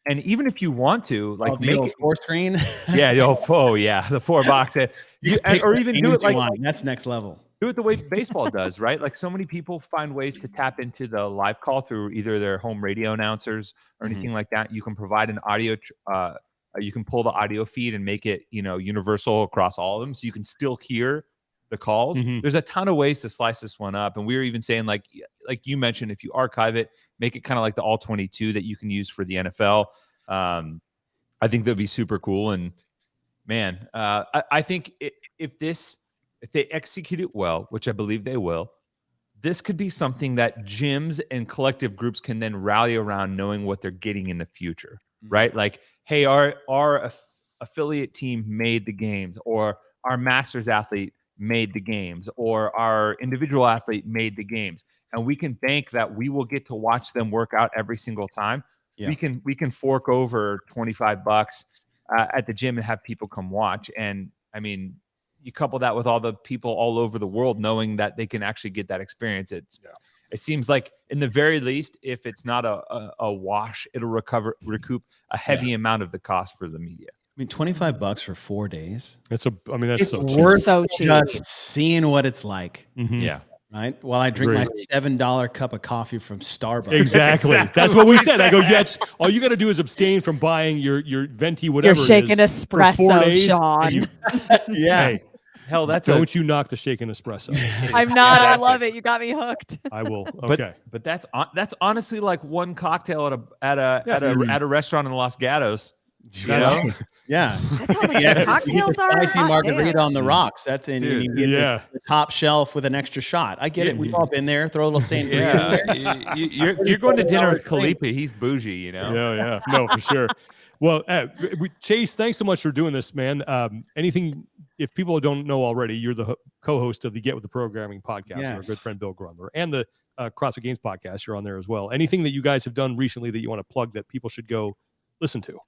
[SPEAKER 3] and even if you want to, like,
[SPEAKER 4] make it 4-screen,
[SPEAKER 3] the 4 box, or even do it like
[SPEAKER 4] that's next level.
[SPEAKER 3] Do it the way baseball does, right? Like, so many people find ways to tap into the live call through either their home radio announcers or anything like that. You can provide an audio, you can pull the audio feed and make it, universal across all of them, so you can still hear the calls. There's a ton of ways to slice this one up, and we were even saying, like you mentioned, if you archive it, make it kind of like the all 22 that you can use for the NFL. I think that'd be super cool. And man, I think if they execute it well, which I believe they will, this could be something that gyms and collective groups can then rally around, knowing what they're getting in the future, right? Like, hey, our affiliate team made the games, or our masters athlete made the games, or our individual athlete made the games. And we can bank that we will get to watch them work out every single time. Yeah. We can fork over $25 at the gym and have people come watch. And I mean, you couple that with all the people all over the world knowing that they can actually get that experience. It seems like, in the very least, if it's not a wash, it'll recoup a heavy amount of the cost for the media.
[SPEAKER 4] I mean, $25 for 4 days.
[SPEAKER 1] That's so
[SPEAKER 4] worth so cheap. Just seeing what it's like.
[SPEAKER 3] Yeah.
[SPEAKER 4] Right. While I drink my $7 cup of coffee from Starbucks.
[SPEAKER 1] Exactly. That's what we said. I go, yes. All you got to do is abstain from buying your venti, whatever.
[SPEAKER 2] You're shaking
[SPEAKER 1] it is,
[SPEAKER 2] espresso,
[SPEAKER 1] for 4 days,
[SPEAKER 2] Sean.
[SPEAKER 4] Yeah.
[SPEAKER 1] Hey,
[SPEAKER 3] hell,
[SPEAKER 1] don't you knock the shaken espresso.
[SPEAKER 2] I'm not. I love it. You got me hooked.
[SPEAKER 1] I will. Okay.
[SPEAKER 3] But that's honestly like one cocktail at a restaurant in Los Gatos. You know?
[SPEAKER 4] Yeah.
[SPEAKER 2] That sounds like the cocktails are
[SPEAKER 4] spicy
[SPEAKER 2] hot
[SPEAKER 4] margarita
[SPEAKER 2] damn.
[SPEAKER 4] on the rocks. That's in
[SPEAKER 1] Dude,
[SPEAKER 4] you get the top shelf with an extra shot. I get it. We've all been there. Throw a little sangria in there.
[SPEAKER 3] You're going to dinner with Kalipa. He's bougie, you know?
[SPEAKER 1] Yeah. No, for sure. Well, Chase, thanks so much for doing this, man. Anything, if people don't know already, you're the co-host of the Get With The Programming podcast with our good friend Bill Grundler, and the CrossFit Games podcast. You're on there as well. Anything that you guys have done recently that you want to plug that people should go listen to?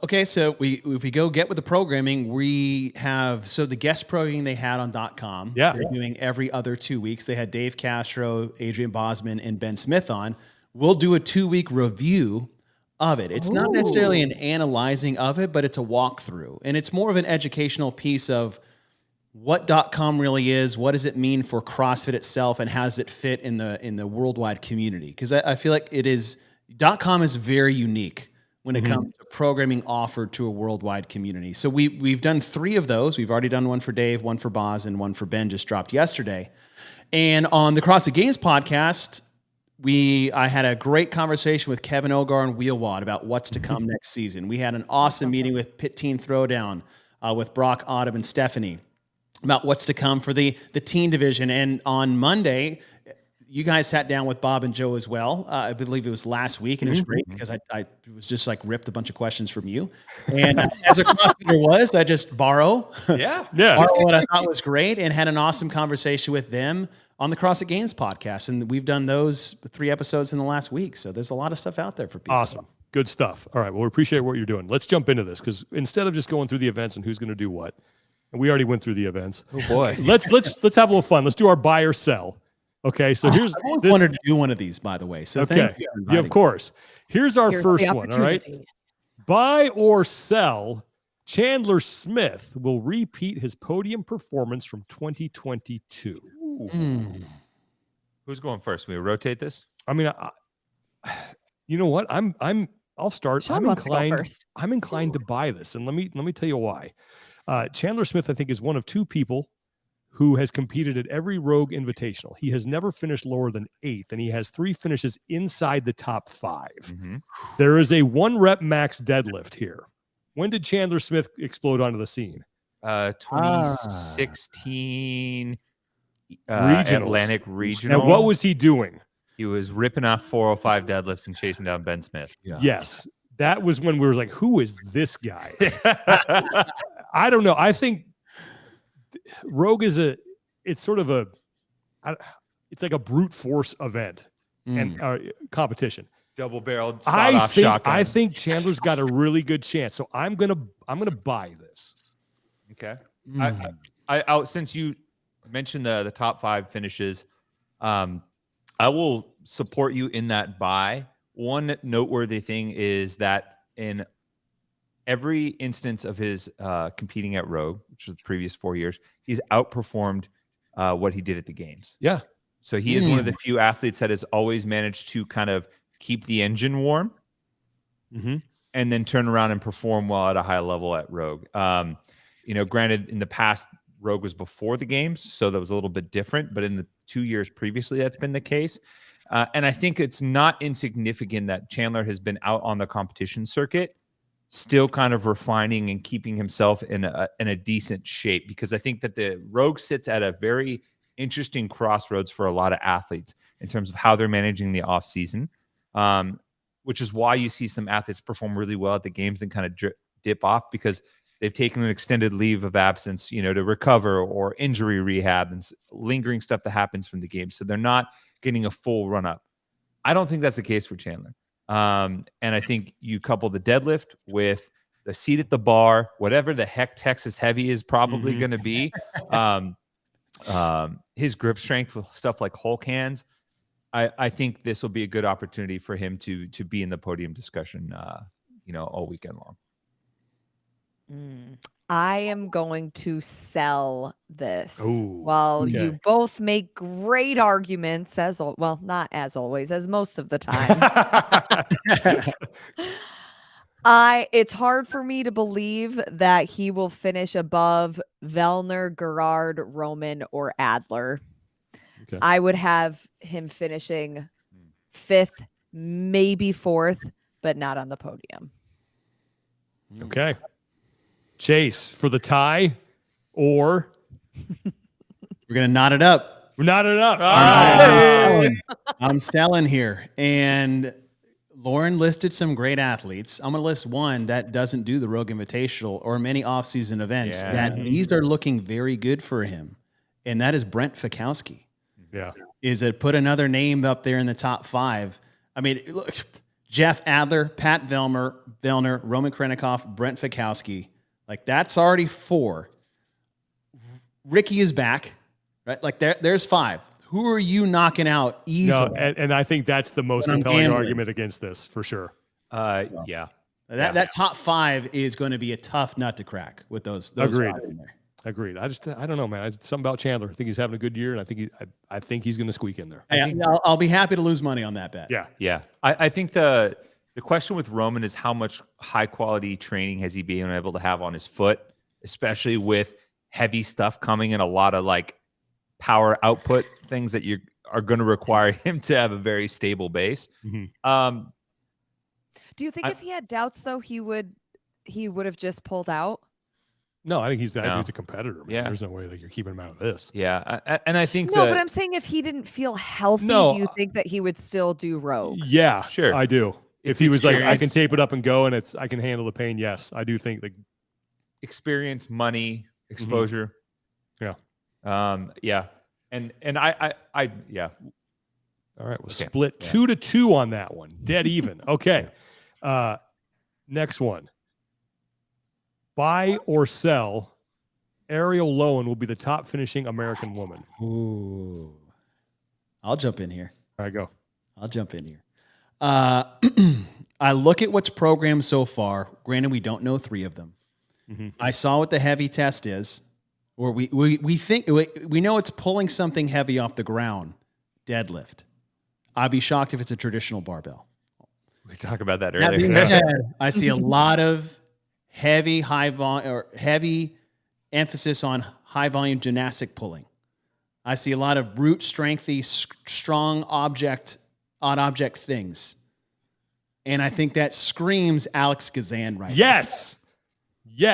[SPEAKER 4] Okay, so if we go Get With The Programming, we have the guest programming they had on .com.
[SPEAKER 1] Yeah.
[SPEAKER 4] They're doing every other 2 weeks. They had Dave Castro, Adrian Bosman, and Ben Smith on. We'll do a 2-week review of it. It's not necessarily an analyzing of it, but it's a walkthrough. And it's more of an educational piece of what .com really is, what does it mean for CrossFit itself, and how does it fit in the worldwide community? Because I feel like .com is very unique when it comes to programming offered to a worldwide community. So we've done 3 of those. We've already done one for Dave, one for Boz, and one for Ben just dropped yesterday. And on the CrossFit Games podcast, I had a great conversation with Kevin Ogar and Wheelwad about what's to come next season. We had an awesome meeting with Pit Team Throwdown with Brock, Autumn, and Stephanie about what's to come for the teen division. And on Monday, you guys sat down with Bob and Joe as well. I believe it was last week, and it was great because I was just like ripped a bunch of questions from you. And as a CrossFitter I just borrow what I thought was great, and had an awesome conversation with them on the CrossFit Games podcast. And we've done those 3 episodes in the last week. So there's a lot of stuff out there for people.
[SPEAKER 1] Awesome. Good stuff. All right. Well, we appreciate what you're doing. Let's jump into this, because instead of just going through the events and who's going to do what, and we already went through the events.
[SPEAKER 3] Oh boy.
[SPEAKER 1] Let's have a little fun. Let's do our buy or sell. Okay, so here's.
[SPEAKER 4] I always wanted to do one of these, by the way. So thank you.
[SPEAKER 1] Yeah, of course. Here's our first one. All right. Buy or sell. Chandler Smith will repeat his podium performance from 2022.
[SPEAKER 3] Who's going first? We rotate this.
[SPEAKER 1] I mean, you know what? I'll start.
[SPEAKER 2] Sean wants to go first.
[SPEAKER 1] I'm inclined to buy this, and let me tell you why. Chandler Smith, I think, is one of 2 people who has competed at every Rogue Invitational. He has never finished lower than 8th, and he has 3 finishes inside the top 5. There is a 1-rep max deadlift here. When did Chandler Smith explode onto the scene?
[SPEAKER 3] 2016 Atlantic Regional.
[SPEAKER 1] And what was he doing?
[SPEAKER 3] He was ripping off 405 deadlifts and chasing down Ben Smith.
[SPEAKER 1] Yeah. Yes. That was when we were like, who is this guy? I don't know. I think Rogue is it's like a brute force event and competition.
[SPEAKER 3] Double-barreled
[SPEAKER 1] sawed-off
[SPEAKER 3] shotgun.
[SPEAKER 1] I think Chandler's got a really good chance. So I'm gonna buy this.
[SPEAKER 3] Okay. Since you mentioned the top 5 finishes, I will support you in that buy. One noteworthy thing is that in every instance of his competing at Rogue, which was the previous 4 years, he's outperformed what he did at the games.
[SPEAKER 1] Yeah.
[SPEAKER 3] So he is one of the few athletes that has always managed to kind of keep the engine warm and then turn around and perform well at a high level at Rogue. Granted, in the past, Rogue was before the games, so that was a little bit different. But in the 2 years previously, that's been the case. And I think it's not insignificant that Chandler has been out on the competition circuit, still kind of refining and keeping himself in a decent shape, because I think that the Rogue sits at a very interesting crossroads for a lot of athletes in terms of how they're managing the off season, which is why you see some athletes perform really well at the games and kind of dip off, because they've taken an extended leave of absence, to recover, or injury rehab and lingering stuff that happens from the game. So they're not getting a full run up. I don't think that's the case for Chandler. And I think you couple the deadlift with the seat at the bar, whatever the heck Texas heavy is probably going to be, his grip strength with stuff like Hulk hands. I think this will be a good opportunity for him to be in the podium discussion, all weekend long.
[SPEAKER 2] I am going to sell this.
[SPEAKER 1] Ooh,
[SPEAKER 2] While
[SPEAKER 1] okay.
[SPEAKER 2] you both make great arguments, well, not as always, as most of the time. It's hard for me to believe that he will finish above Vellner, Gerard, Roman, or Adler.
[SPEAKER 1] Okay.
[SPEAKER 2] I would have him finishing 5th, maybe 4th, but not on the podium.
[SPEAKER 1] Okay. Chase for the tie, or
[SPEAKER 4] We're going to knot it up.
[SPEAKER 1] we're knotting it up.
[SPEAKER 4] I'm selling here. And Lauren listed some great athletes. I'm going to list one that doesn't do the Rogue Invitational or many off-season events that these are looking very good for him. And that is Brent Fikowski.
[SPEAKER 1] Yeah.
[SPEAKER 4] Is it put another name up there in the top 5? I mean, look, Jeff Adler, Pat Vellner, Roman Krennikov, Brent Fikowski. Like, that's already 4. Ricky is back, right? Like, there's 5. Who are you knocking out easily?
[SPEAKER 1] No, and I think that's the most compelling argument against this, for sure.
[SPEAKER 3] Yeah.
[SPEAKER 4] That top 5 is going to be a tough nut to crack with those
[SPEAKER 1] Agreed.
[SPEAKER 4] 5 in there.
[SPEAKER 1] Agreed. I don't know, man. It's something about Chandler. I think he's having a good year, and I think he's going to squeak in there.
[SPEAKER 4] I'll be happy to lose money on that bet.
[SPEAKER 1] Yeah.
[SPEAKER 3] Yeah. I think the question with Roman is how much high quality training has he been able to have on his foot, especially with heavy stuff coming and a lot of like power output things that you are going to require him to have a very stable base.
[SPEAKER 1] Mm-hmm.
[SPEAKER 2] Do you think if he had doubts though, he would have just pulled out?
[SPEAKER 1] No, I think he's a competitor, man.
[SPEAKER 3] Yeah.
[SPEAKER 1] There's no way that you're keeping him out of this.
[SPEAKER 3] Yeah. And I think
[SPEAKER 2] but I'm saying if he didn't feel healthy, do you think that he would still do Rogue?
[SPEAKER 1] Yeah,
[SPEAKER 3] sure.
[SPEAKER 1] I do. If he was like, I can tape it up and go, and I can handle the pain. Yes, I do think that
[SPEAKER 3] experience, money, exposure.
[SPEAKER 1] Mm-hmm.
[SPEAKER 3] Yeah. And I yeah.
[SPEAKER 1] All right, we'll split 2-2 on that one. Dead even. Okay. Next one. Buy or sell. Ariel Lowen will be the top finishing American woman.
[SPEAKER 4] Ooh. I'll jump in here.
[SPEAKER 1] All right, go.
[SPEAKER 4] I'll jump in here. I look at what's programmed so far. Granted, we don't know 3 of them. Mm-hmm. I saw what the heavy test is, or we think we know it's pulling something heavy off the ground, deadlift. I'd be shocked if it's a traditional barbell.
[SPEAKER 3] We talked about that
[SPEAKER 4] That
[SPEAKER 3] earlier.
[SPEAKER 4] being said, I see a lot of heavy emphasis on high volume gymnastic pulling. I see a lot of brute strengthy, strong odd object things. And I think that screams Alex Gazan right now.
[SPEAKER 1] Yes.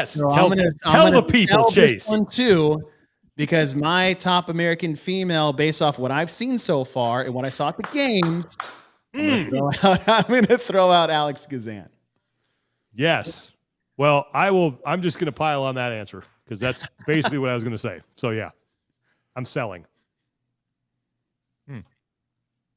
[SPEAKER 4] So
[SPEAKER 1] Tell the people, Chase.
[SPEAKER 4] This one too, because my top American female, based off what I've seen so far and what I saw at the games, I'm going to throw out Alex Gazan.
[SPEAKER 1] Yes. Well, I'm just going to pile on that answer because that's basically what I was going to say. So, yeah, I'm selling.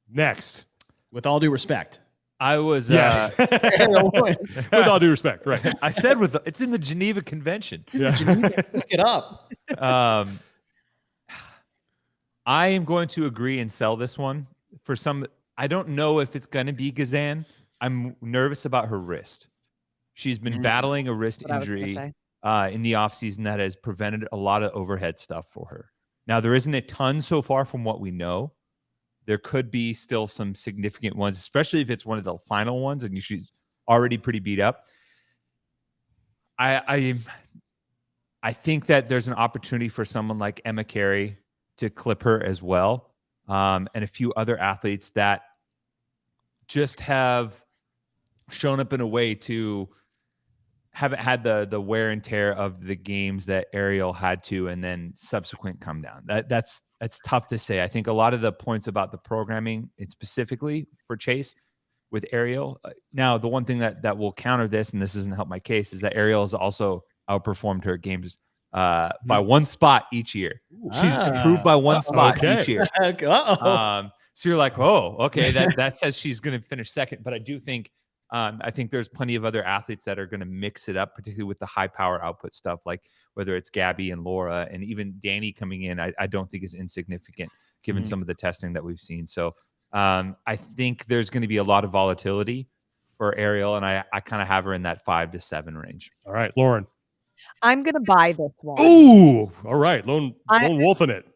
[SPEAKER 1] Next.
[SPEAKER 4] With all due respect.
[SPEAKER 3] I was
[SPEAKER 1] yes. With all due respect, right?
[SPEAKER 3] I said it's in the Geneva Convention.
[SPEAKER 4] It's in the Geneva. Look it up.
[SPEAKER 3] I am going to agree and sell this one for some. I don't know if it's going to be Gazan. I'm nervous about her wrist. She's been battling a wrist injury in the offseason that has prevented a lot of overhead stuff for her. Now, there isn't a ton so far from what we know. There could be still some significant ones, especially if it's one of the final ones and she's already pretty beat up. I think that there's an opportunity for someone like Emma Carey to clip her as well, and a few other athletes that just have shown up in a way to haven't had the wear and tear of the games that Ariel had to, and then subsequent come down. That's tough to say. I think a lot of the points about the programming, it's specifically for Chase with Ariel. Now, the one thing that will counter this, and this doesn't help my case, is that Ariel has also outperformed her games by 1 spot each year. She's improved by 1 spot each year. So you're like, oh, okay, that says she's going to finish second. But I do think I think there's plenty of other athletes that are going to mix it up, particularly with the high power output stuff, like whether it's Gabby and Laura and even Danny coming in, I don't think is insignificant given some of the testing that we've seen. So I think there's going to be a lot of volatility for Ariel, and I kind of have her in that 5 to 7 range.
[SPEAKER 1] All right, Lauren.
[SPEAKER 2] I'm gonna buy this one.
[SPEAKER 1] Ooh, all right, lone wolf in it.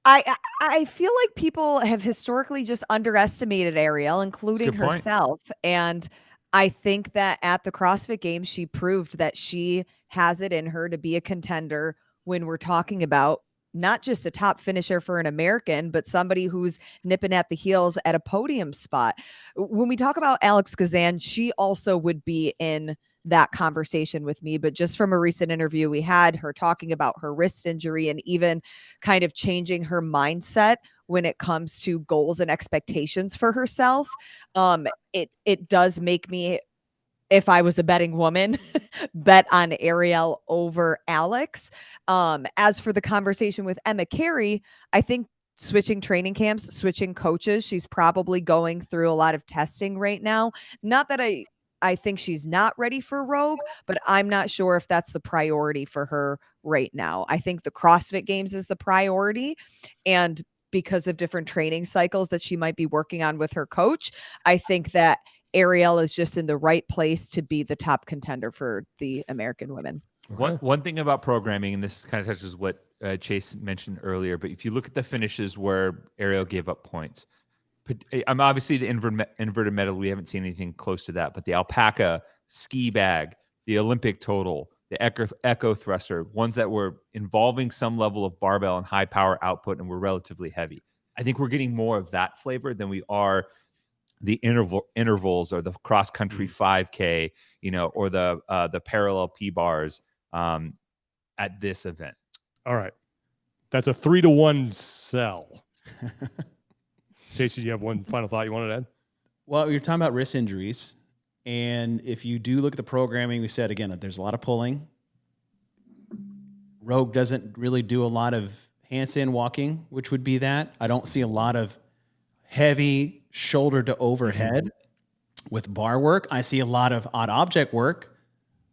[SPEAKER 2] I feel like people have historically just underestimated Ariel, including herself. And I think that at the CrossFit Games, she proved that she has it in her to be a contender when we're talking about not just a top finisher for an American, but somebody who's nipping at the heels at a podium spot. When we talk about Alex Kazan, she also would be in that conversation with me, but just from a recent interview we had, her talking about her wrist injury and even kind of changing her mindset when it comes to goals and expectations for herself. It does make me, if I was a betting woman, bet on Ariel over Alex. As for the conversation with Emma Carey, I think switching training camps, switching coaches, she's probably going through a lot of testing right now. Not that I think she's not ready for Rogue, but I'm not sure if that's the priority for her right now. I think the CrossFit Games is the priority. And because of different training cycles that she might be working on with her coach, I think that Ariel is just in the right place to be the top contender for the American women.
[SPEAKER 3] Okay. One thing about programming, and this kind of touches what Chase mentioned earlier, but if you look at the finishes where Ariel gave up points, I'm obviously the inverted medal. We haven't seen anything close to that, but the alpaca, ski bag, the Olympic total, the echo thruster, ones that were involving some level of barbell and high power output and were relatively heavy. I think we're getting more of that flavor than we are the intervals or the cross country 5K, or the parallel P bars at this event.
[SPEAKER 1] All right, that's a 3-1 sell. Chase, did you have one final thought you wanted to add?
[SPEAKER 4] Well, you're talking about wrist injuries. And if you do look at the programming, we said, again, that there's a lot of pulling. Rogue doesn't really do a lot of handstand walking, which would be that. I don't see a lot of heavy shoulder to overhead with bar work. I see a lot of odd object work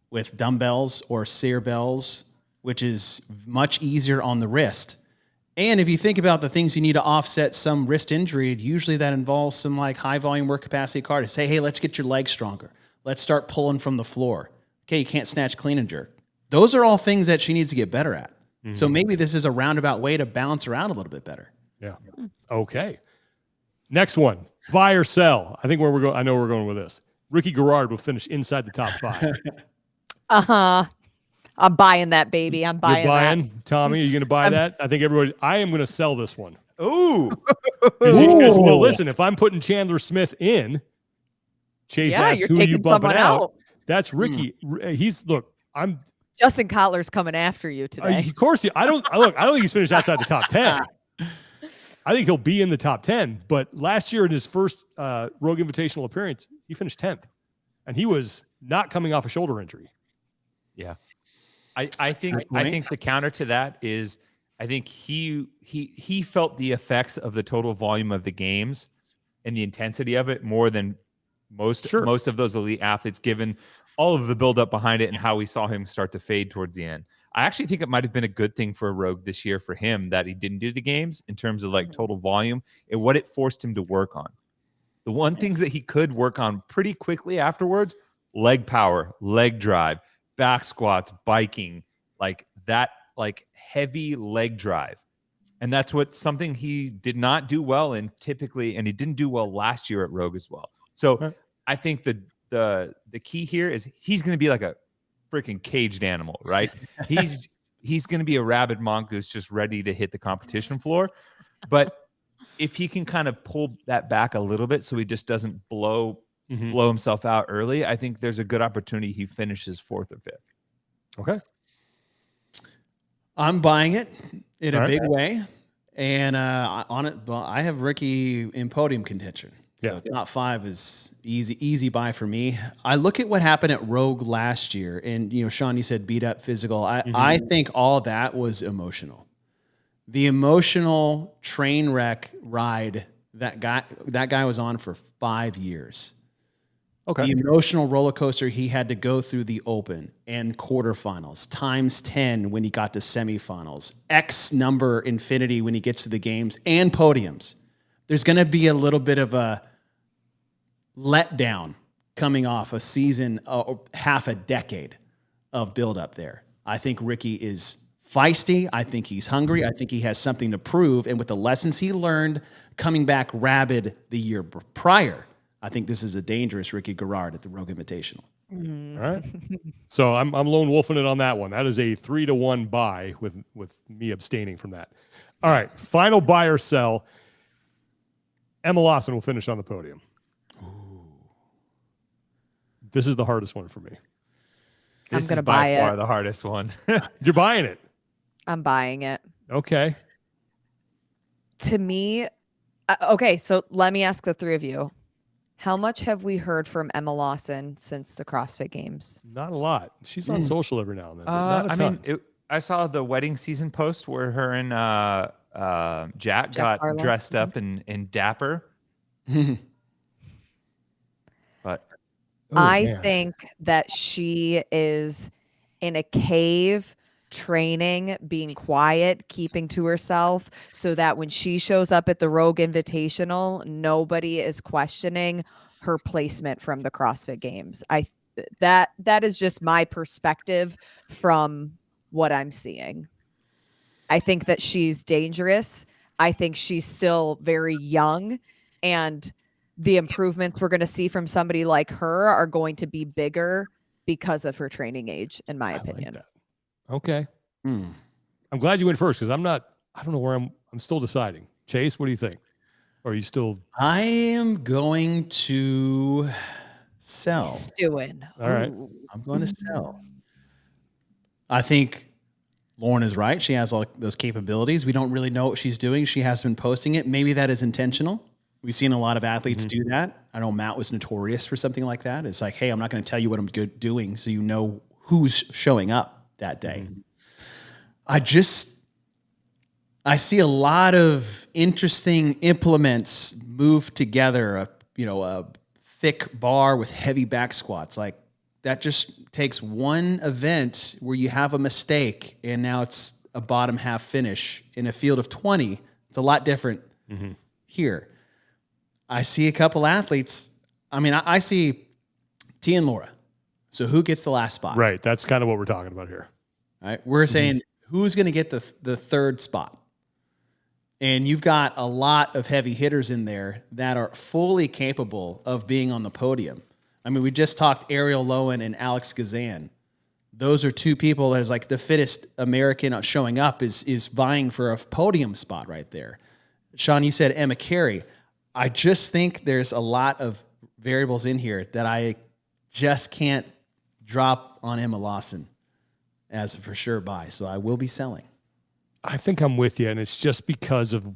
[SPEAKER 4] with dumbbells or Sear bells, which is much easier on the wrist. And if you think about the things you need to offset some wrist injury, usually that involves some like high volume work capacity cardio. Say, hey, let's get your legs stronger. Let's start pulling from the floor. Okay, you can't snatch, clean, and jerk. Those are all things that she needs to get better at. Mm-hmm. So maybe this is a roundabout way to balance her out a little bit better.
[SPEAKER 1] Yeah. Okay. Next one, buy or sell. I think where we're going. I know where we're going with this. Ricky Garrard will finish inside the top 5.
[SPEAKER 2] I'm buying that, baby. I'm buying.
[SPEAKER 1] You're buying
[SPEAKER 2] that.
[SPEAKER 1] Tommy, are you going to buy that? I think everybody. I am going to sell this one.
[SPEAKER 3] Ooh.
[SPEAKER 1] Because, well, listen, if I'm putting Chandler Smith in, Chase asked who are you bumping out? That's Ricky. I'm
[SPEAKER 2] Justin Kotler's coming after you today.
[SPEAKER 1] Of course, I don't think he's finished outside the top 10. I think he'll be in the top 10. But last year in his first Rogue Invitational appearance, he finished 10th, and he was not coming off a shoulder injury.
[SPEAKER 3] Yeah, I think the counter to that is I think he felt the effects of the total volume of the games and the intensity of it more than most of those elite athletes, given all of the buildup behind it and how we saw him start to fade towards the end. I actually think it might have been a good thing for Rogue this year for him that he didn't do the games in terms of like total volume and what it forced him to work on. The one things that he could work on pretty quickly afterwards, leg power, leg drive, back squats, biking, like that, like heavy leg drive. And that's something he did not do well in typically, and he didn't do well last year at Rogue as well. So I think the key here is he's going to be like a freaking caged animal, right? He's going to be a rabid mongoose just ready to hit the competition floor. But if he can kind of pull that back a little bit so he just doesn't blow himself out early, I think there's a good opportunity he finishes 4th or 5th.
[SPEAKER 1] Okay.
[SPEAKER 4] I'm buying it in a big way. And I have Ricky in podium contention. So top 5 is easy buy for me. I look at what happened at Rogue last year, and Sean, you said beat up physical. I think all that was emotional. The emotional train wreck ride that guy was on for 5 years. Okay. The emotional roller coaster he had to go through the open and quarterfinals, times 10 when he got to semifinals, X number infinity when he gets to the games and podiums. There's going to be a little bit of a letdown coming off a season or half a decade of buildup there. I think Ricky is feisty. I think he's hungry. I think he has something to prove. And with the lessons he learned coming back rabid the year prior, I think this is a dangerous Ricky Garrard at the Rogue Invitational.
[SPEAKER 2] Mm.
[SPEAKER 1] All right. So I'm lone wolfing it on that one. That is a 3-1 buy with me abstaining from that. All right. Final buy or sell. Emma Lawson will finish on the podium. Ooh. This is the hardest one for me.
[SPEAKER 3] This
[SPEAKER 2] I'm going to
[SPEAKER 3] is by
[SPEAKER 2] buy
[SPEAKER 3] far
[SPEAKER 2] it.
[SPEAKER 3] the hardest one.
[SPEAKER 1] You're buying it.
[SPEAKER 2] I'm buying it.
[SPEAKER 1] Okay.
[SPEAKER 2] To me, okay, so let me ask the three of you. How much have we heard from Emma Lawson since the CrossFit Games?
[SPEAKER 1] Not a lot. She's on social every now and then. Not a
[SPEAKER 3] I
[SPEAKER 1] ton.
[SPEAKER 3] mean, I saw the wedding season post where her and Jack got
[SPEAKER 2] Harlow.
[SPEAKER 3] dressed up in dapper. But
[SPEAKER 2] I think that she is in a cave training, being quiet, keeping to herself, so that when she shows up at the Rogue Invitational, nobody is questioning her placement from the CrossFit Games. That is just my perspective from what I'm seeing. I think that she's dangerous. I think she's still very young, and the improvements we're going to see from somebody like her are going to be bigger because of her training age, in my opinion.
[SPEAKER 1] Like that. Okay. I'm glad you went first because I don't know where I'm still deciding. Chase, what do you think? Or are you still?
[SPEAKER 4] I am going to sell.
[SPEAKER 2] Stewing.
[SPEAKER 1] All right.
[SPEAKER 2] Ooh.
[SPEAKER 4] I'm going to sell. I think Lauren is right. She has all those capabilities. We don't really know what she's doing. She has been posting it. Maybe that is intentional. We've seen a lot of athletes do that. I know Matt was notorious for something like that. It's like, hey, I'm not going to tell you what I'm doing so you know who's showing up that day. I see a lot of interesting implements moved together, a thick bar with heavy back squats. Like that just takes one event where you have a mistake and now it's a bottom half finish in a field of 20. It's a lot different here. I see a couple athletes. I mean, I see T and Laura. So who gets the last spot?
[SPEAKER 1] Right. That's kind of what we're talking about here.
[SPEAKER 4] All right. We're saying who's going to get the third spot. And you've got a lot of heavy hitters in there that are fully capable of being on the podium. I mean, we just talked Ariel Lowen and Alex Gazan. Those are two people that is like the fittest American showing up is vying for a podium spot right there. Sean, you said Emma Carey. I just think there's a lot of variables in here that I just can't drop on Emma Lawson as a for sure buy. So I will be selling.
[SPEAKER 1] I think I'm with you. And it's just because of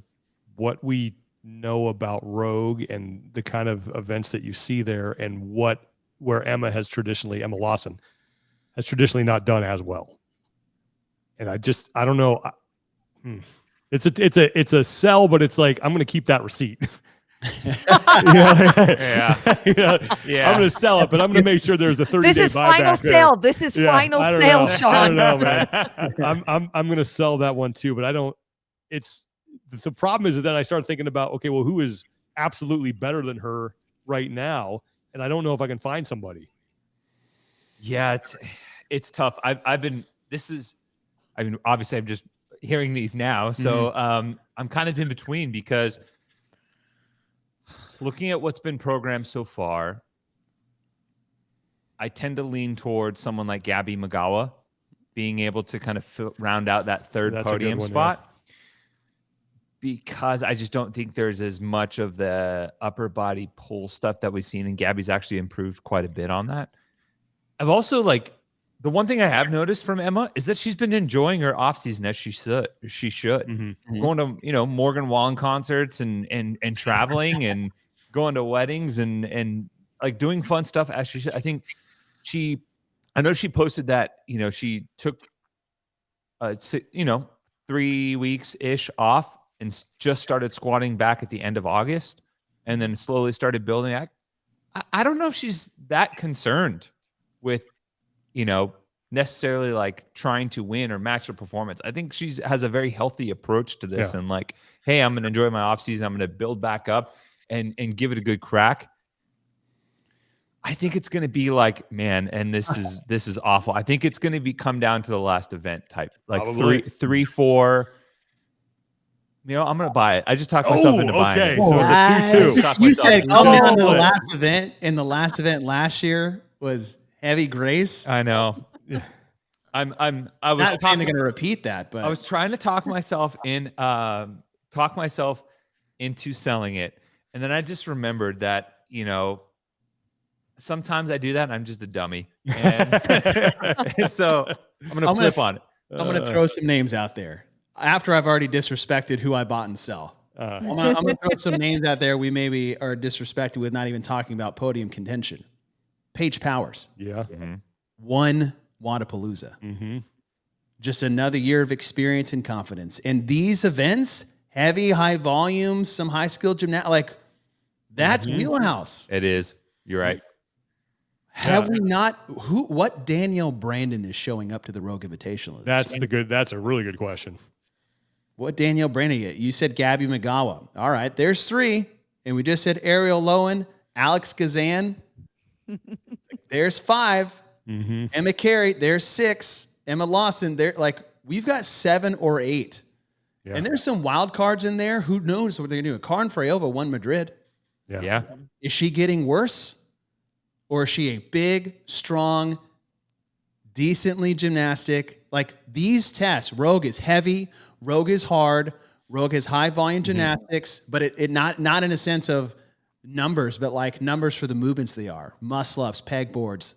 [SPEAKER 1] what we know about Rogue and the kind of events that you see there and where Emma Lawson has traditionally not done as well. And I don't know. It's a sell, but it's like, I'm going to keep that receipt.
[SPEAKER 3] Yeah.
[SPEAKER 1] I'm going to sell it, but I'm going to make sure there's a 30-day buyback.
[SPEAKER 2] This is final sale. This is final sale, Sean.
[SPEAKER 1] I don't know, man. I'm going to sell that one too, but I don't. It's the problem is that then I start thinking about, okay, well, who is absolutely better than her right now, and I don't know if I can find somebody.
[SPEAKER 3] Yeah, it's tough. Obviously I'm just hearing these now, so I'm kind of in between because looking at what's been programmed so far, I tend to lean towards someone like Gabby Magawa being able to kind of round out that third podium spot. Because I just don't think there's as much of the upper body pull stuff that we've seen, and Gabby's actually improved quite a bit on that. I've also the one thing I have noticed from Emma is that she's been enjoying her off season as she should. Going to Morgan Wallen concerts and traveling and going to weddings and like doing fun stuff as she should. I think I know she posted that she took 3 weeks ish off and just started squatting back at the end of August and then slowly started building. I don't know if she's that concerned with, necessarily like trying to win or match her performance. I think she has a very healthy approach to this and like, hey, I'm going to enjoy my off season. I'm going to build back up and give it a good crack. I think it's going to be like, man, and this is awful. I think it's going to come down to the last event type, like
[SPEAKER 1] Probably.
[SPEAKER 3] 3, 4. You know, I'm going to buy it. I just talked myself into buying
[SPEAKER 1] okay.
[SPEAKER 3] it.
[SPEAKER 1] So it's a 2-2.
[SPEAKER 4] You said come down to the
[SPEAKER 1] Oh.
[SPEAKER 4] last event, and the last event last year was Heavy Grace.
[SPEAKER 3] I know. I was
[SPEAKER 4] not saying they're going to repeat that, but
[SPEAKER 3] I was trying to talk myself into selling it, and then I just remembered that, you know, sometimes I do that and I'm just a dummy. And, and so I'm going to flip on it.
[SPEAKER 4] I'm going to throw some names out there after I've already disrespected who I bought and sell. I'm going to throw some names out there we maybe are disrespected with, not even talking about podium contention. Paige Powers.
[SPEAKER 1] Yeah.
[SPEAKER 4] Won Wadapalooza. Just another year of experience and confidence. And these events, heavy, high volume, some high skill gymnast, like that's wheelhouse.
[SPEAKER 3] It is. You're right.
[SPEAKER 4] Have we not? What Danielle Brandon is showing up to the Rogue Invitational?
[SPEAKER 1] That's a really good question.
[SPEAKER 4] What Danielle Brandon get? You said Gabby Magawa. All right, there's 3, and we just said Ariel Lowen, Alex Gazan. There's 5. Emma Carey. There's 6. Emma Lawson. There, like we've got 7 or 8, and there's some wild cards in there. Who knows what they're gonna do? Karin Freyova won Madrid.
[SPEAKER 3] Yeah.
[SPEAKER 4] Is she getting worse? Or is she a big, strong, decently gymnastic? Like these tests, Rogue is heavy, Rogue is hard, Rogue has high volume gymnastics, but it not in a sense of numbers, but like numbers for the movements they are. Muscle ups, pegboards.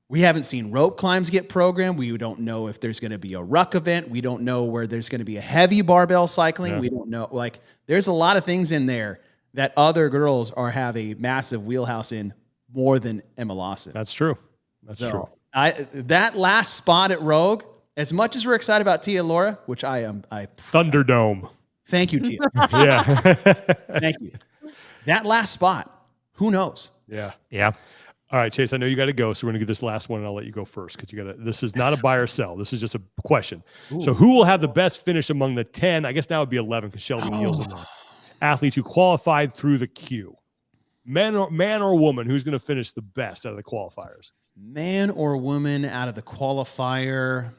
[SPEAKER 4] We haven't seen rope climbs get programmed. We don't know if there's going to be a ruck event. We don't know where there's going to be a heavy barbell cycling. We don't know. Like there's a lot of things in there that other girls have a massive wheelhouse in. More than Emma Lawson.
[SPEAKER 1] That's true. That's true.
[SPEAKER 4] That last spot at Rogue, as much as we're excited about Tia Laura, which I am,
[SPEAKER 1] Thunderdome.
[SPEAKER 4] Thank you, Tia.
[SPEAKER 1] Yeah.
[SPEAKER 4] Thank you. That last spot, who knows?
[SPEAKER 1] Yeah.
[SPEAKER 3] Yeah.
[SPEAKER 1] All right, Chase, I know you got to go, so we're going to get this last one, and I'll let you go first because this is not a buy or sell. This is just a question. Ooh. So who will have the best finish among the 10? I guess now it would be 11 because Shelby Neal's in there. Athletes who qualified through the queue. Man or woman, who's going to finish the best out of the qualifiers?
[SPEAKER 4] Man or woman out of the qualifier.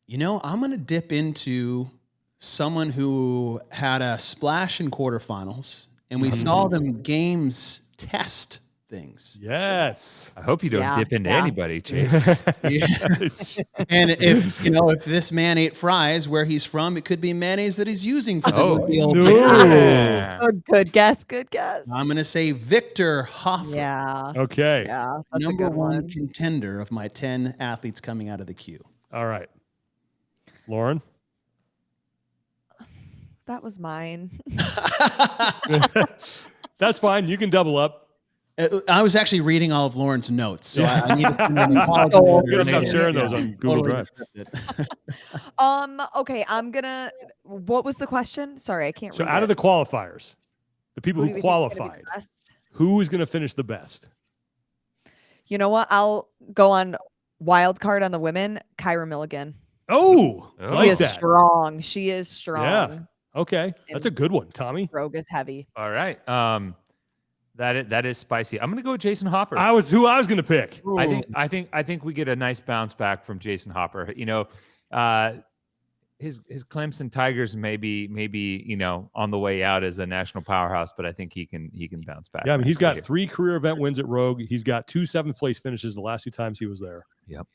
[SPEAKER 4] You know, I'm going to dip into someone who had a splash in quarterfinals, and we saw them games test things.
[SPEAKER 1] Yes.
[SPEAKER 3] I hope you don't dip into anybody, Chase.
[SPEAKER 4] And if this man ate fries where he's from, it could be mayonnaise that he's using for the reveal.
[SPEAKER 1] No.
[SPEAKER 2] Good guess. Good guess.
[SPEAKER 4] I'm going to say Victor Hoffer.
[SPEAKER 2] Yeah.
[SPEAKER 1] Okay.
[SPEAKER 2] Yeah. That's
[SPEAKER 4] Number
[SPEAKER 2] a good
[SPEAKER 4] one contender of my 10 athletes coming out of the queue.
[SPEAKER 1] All right. Lauren?
[SPEAKER 2] That was mine.
[SPEAKER 1] That's fine. You can double up.
[SPEAKER 4] I was actually reading all of Lauren's notes, so I need to
[SPEAKER 1] You're gonna stop sharing those on Google Drive.
[SPEAKER 2] Okay, what was the question? Sorry, I can't
[SPEAKER 1] So
[SPEAKER 2] read
[SPEAKER 1] out of the qualifiers, the people who qualified, who is going to finish the best?
[SPEAKER 2] You know what? I'll go on wild card on the women, Kyra Milligan.
[SPEAKER 1] Oh,
[SPEAKER 2] she is strong. She is strong.
[SPEAKER 1] Yeah. Okay. That's a good one, Tommy.
[SPEAKER 2] Rogue is heavy.
[SPEAKER 3] All right. That is spicy. I'm going to go with Jason Hopper.
[SPEAKER 1] Who I was going to pick.
[SPEAKER 3] Ooh. I think we get a nice bounce back from Jason Hopper. You know, his Clemson Tigers may be on the way out as a national powerhouse, but I think he can bounce back.
[SPEAKER 1] Yeah, I mean he's got 3 career event wins at Rogue. He's got 2 7th place finishes the last 2 times he was there.
[SPEAKER 3] Yep.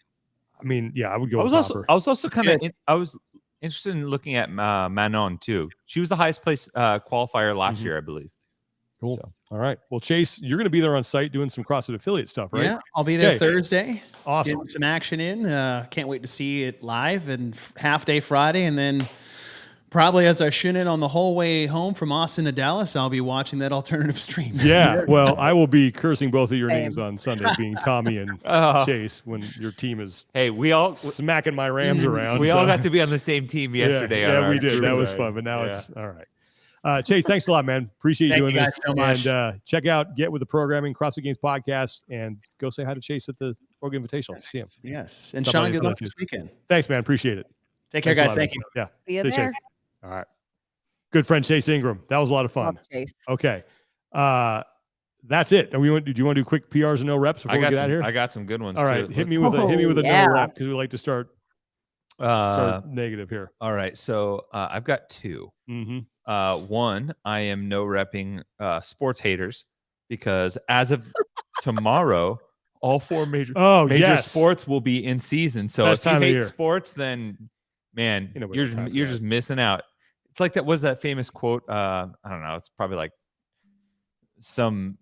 [SPEAKER 1] I mean, yeah, I would go with Hopper.
[SPEAKER 3] I was also kind of I was interested in looking at Manon too. She was the highest place qualifier last year, I believe.
[SPEAKER 1] Cool. So. All right. Well, Chase, you're going to be there on site doing some CrossFit affiliate stuff, right?
[SPEAKER 4] Yeah, I'll be there Thursday.
[SPEAKER 1] Awesome.
[SPEAKER 4] Getting some action in. Can't wait to see it live and half day Friday. And then probably as I shoot in on the whole way home from Austin to Dallas, I'll be watching that alternative stream.
[SPEAKER 1] Yeah. Well, I will be cursing both of your names on Sunday, being Tommy and Chase, when your team is
[SPEAKER 3] we all
[SPEAKER 1] smacking my Rams around.
[SPEAKER 3] We all got to be on the same team yesterday.
[SPEAKER 1] Yeah, we did. That was fun. But now it's all right. Chase, thanks a lot, man. Appreciate you doing this.
[SPEAKER 4] So much.
[SPEAKER 1] And check out Get With The Programming, CrossFit Games podcast, and go say hi to Chase at the Rogue Invitational. See him.
[SPEAKER 4] Yes. And Sean, good luck this weekend.
[SPEAKER 1] Thanks, man. Appreciate it.
[SPEAKER 4] Take care, guys. Thank you.
[SPEAKER 1] Yeah.
[SPEAKER 2] See you there.
[SPEAKER 1] Chase. All right. Good friend, Chase Ingram. That was a lot of fun.
[SPEAKER 2] Chase.
[SPEAKER 1] Okay. that's it. Do you want to do quick PRs and no reps before we get out of here?
[SPEAKER 3] I got some good ones.
[SPEAKER 1] All right,
[SPEAKER 3] too.
[SPEAKER 1] hit me with a no rep because we like to start negative here.
[SPEAKER 3] All right, so I've got 2. One, I am no repping sports haters because as of tomorrow, all 4 major sports will be in season. So if you hate sports, then man, you're just missing out. It's like that famous quote. I don't know. It's probably like some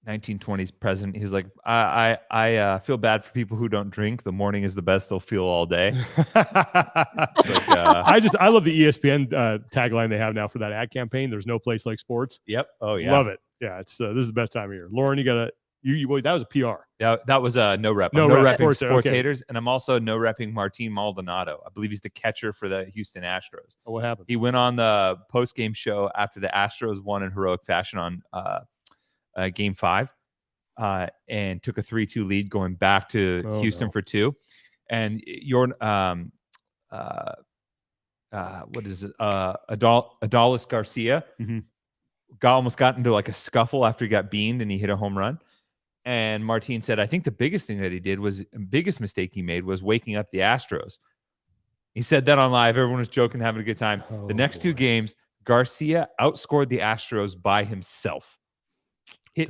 [SPEAKER 3] 1920s president. He's like, I feel bad for people who don't drink. The morning is the best they'll feel all day.
[SPEAKER 1] I love the ESPN tagline they have now for that ad campaign. There's no place like sports.
[SPEAKER 3] Yep. Oh yeah.
[SPEAKER 1] Love it. Yeah. It's this is the best time of year. Lauren, you got that was a PR.
[SPEAKER 3] Yeah, that was a no rep. No repping sports haters, and I'm also no repping Martin Maldonado. I believe he's the catcher for the Houston Astros.
[SPEAKER 1] Oh, what happened?
[SPEAKER 3] He went on the post game show after the Astros won in heroic fashion on Game 5, and took a 3-2 lead going back to Houston for 2. And your what is it? Adolis Garcia almost got into like a scuffle after he got beamed and he hit a home run. And Martin said, I think the biggest mistake he made was waking up the Astros. He said that on live. Everyone was joking, having a good time. The next 2 games, Garcia outscored the Astros by himself. He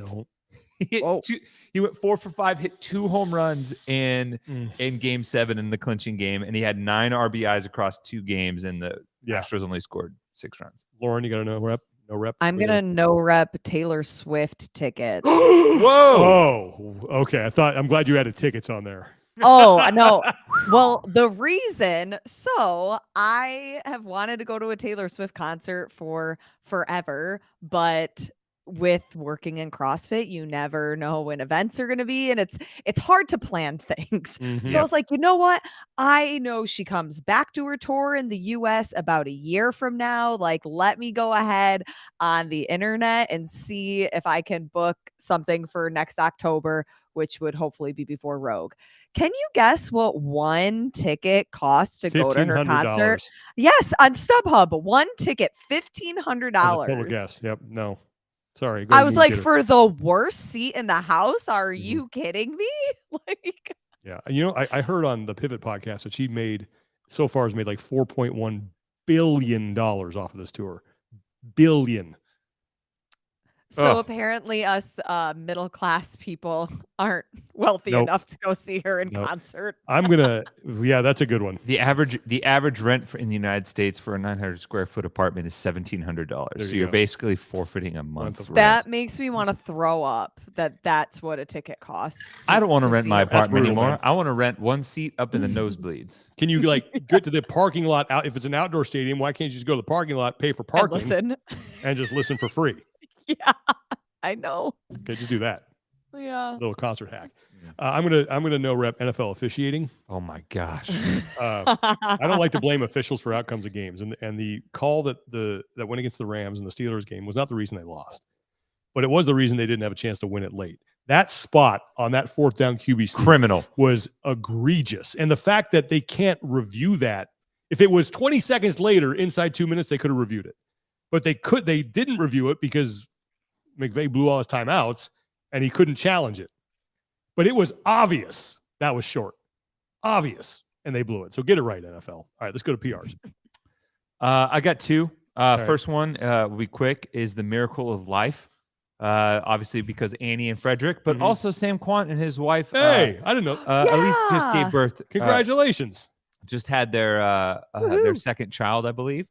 [SPEAKER 3] went 4 for 5, hit 2 home runs in Game 7 in the clinching game, and he had 9 RBIs across 2 games, and the Astros only scored 6 runs.
[SPEAKER 1] Lauren, you got a no rep? No rep?
[SPEAKER 2] I'm gonna no rep Taylor Swift tickets.
[SPEAKER 1] Whoa! Oh, okay. I'm glad you added tickets on there.
[SPEAKER 2] Oh no. Well, the reason, so I have wanted to go to a Taylor Swift concert for forever, but with working in CrossFit, you never know when events are going to be, and it's hard to plan things. So I was like, you know what? I know she comes back to her tour in the US about a year from now. Like, let me go ahead on the internet and see if I can book something for next October, which would hopefully be before Rogue. Can you guess what one ticket costs to go to her concert? Yes, on StubHub, one ticket, $1,500.
[SPEAKER 1] Total guess. Yep. No. Sorry.
[SPEAKER 2] I was like, for the worst seat in the house? Are you kidding me? Like,
[SPEAKER 1] yeah. You know, I heard on the Pivot podcast that she has made like $4.1 billion off of this tour. Billion.
[SPEAKER 2] So apparently us middle-class people aren't wealthy enough to go see her in concert.
[SPEAKER 1] That's a good one.
[SPEAKER 3] The average rent in the United States for a 900 square foot apartment is $1,700. So you're basically forfeiting a month's rent.
[SPEAKER 2] That makes me want to throw up that's what a ticket costs.
[SPEAKER 3] I don't want to rent my apartment anymore. Man. I want to rent one seat up in the nosebleeds.
[SPEAKER 1] Can you get to the parking lot out? If it's an outdoor stadium, why can't you just go to the parking lot, pay for parking, and just listen for free?
[SPEAKER 2] Yeah, I know.
[SPEAKER 1] Okay, just do that.
[SPEAKER 2] Yeah.
[SPEAKER 1] Little concert hack. I'm gonna no rep NFL officiating.
[SPEAKER 3] Oh my gosh.
[SPEAKER 1] I don't like to blame officials for outcomes of games, and the call that went against the Rams in the Steelers game was not the reason they lost, but it was the reason they didn't have a chance to win it late. That spot on that 4th down QB
[SPEAKER 3] criminal
[SPEAKER 1] was egregious, and the fact that they can't review that. If it was 20 seconds later, inside 2 minutes, they could have reviewed it, but they didn't review it because McVay blew all his timeouts and he couldn't challenge it. But it was obvious that was short. Obvious. And they blew it. So get it right, NFL. All right, let's go to PRs.
[SPEAKER 3] I got 2. First one will be quick, is the miracle of life. Obviously because Annie and Frederick, but also Sam Quant and his wife.
[SPEAKER 1] Hey, I didn't know.
[SPEAKER 3] Elise just gave birth.
[SPEAKER 1] Congratulations.
[SPEAKER 3] Just had their second child, I believe.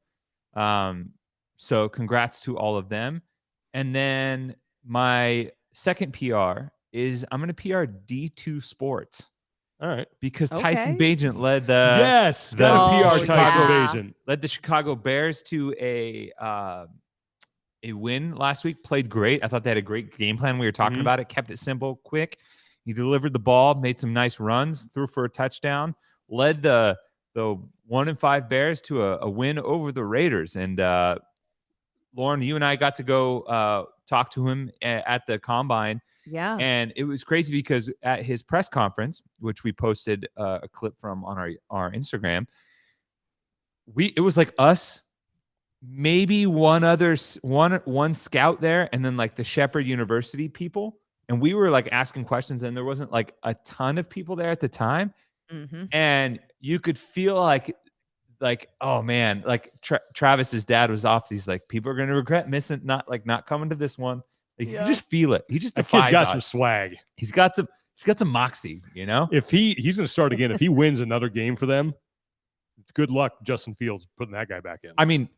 [SPEAKER 3] So congrats to all of them. And then my second PR is I'm going to PR D2 Sports.
[SPEAKER 1] All right.
[SPEAKER 3] Because Tyson Bagent led led the Chicago Bears to a win last week. Played great. I thought they had a great game plan. We were talking about it. Kept it simple, quick. He delivered the ball, made some nice runs, threw for a touchdown, led the 1-5 Bears to a win over the Raiders. And Lauren, you and I got to go talk to him at the combine.
[SPEAKER 2] Yeah.
[SPEAKER 3] And it was crazy because at his press conference, which we posted a clip from on our Instagram, it was like us maybe one scout there, and then like the Shepherd University people. And we were like asking questions, and there wasn't like a ton of people there at the time.
[SPEAKER 2] Mm-hmm.
[SPEAKER 3] And you could feel like, oh man, like Travis's dad was off. These like, people are going to regret not coming to this one. Like, you just feel it. He just
[SPEAKER 1] that kid's got
[SPEAKER 3] odds.
[SPEAKER 1] some swag.
[SPEAKER 3] He's got some moxie, you know.
[SPEAKER 1] If he's going to start again, if he wins another game for them, good luck, Justin Fields, putting that guy back in.
[SPEAKER 3] I mean,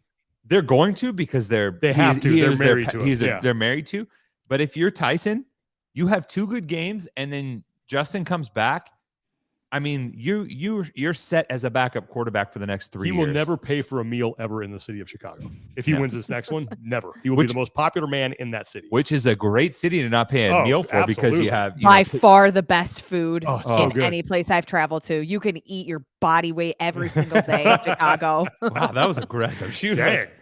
[SPEAKER 3] they're going to, because they have to. They're married to him. They're married to. But if you're Tyson, you have 2 good games, and then Justin comes back. I mean, you're set as a backup quarterback for the next 3 years.
[SPEAKER 1] He will never pay for a meal ever in the city of Chicago. If he wins this next one, never. He will be the most popular man in that city.
[SPEAKER 3] Which is a great city to not pay a meal for, because you have
[SPEAKER 2] by far the best food
[SPEAKER 1] so
[SPEAKER 2] in
[SPEAKER 1] good.
[SPEAKER 2] Any place I've traveled to. You can eat your body weight every single day in Chicago.
[SPEAKER 3] Wow, that was aggressive. She was like,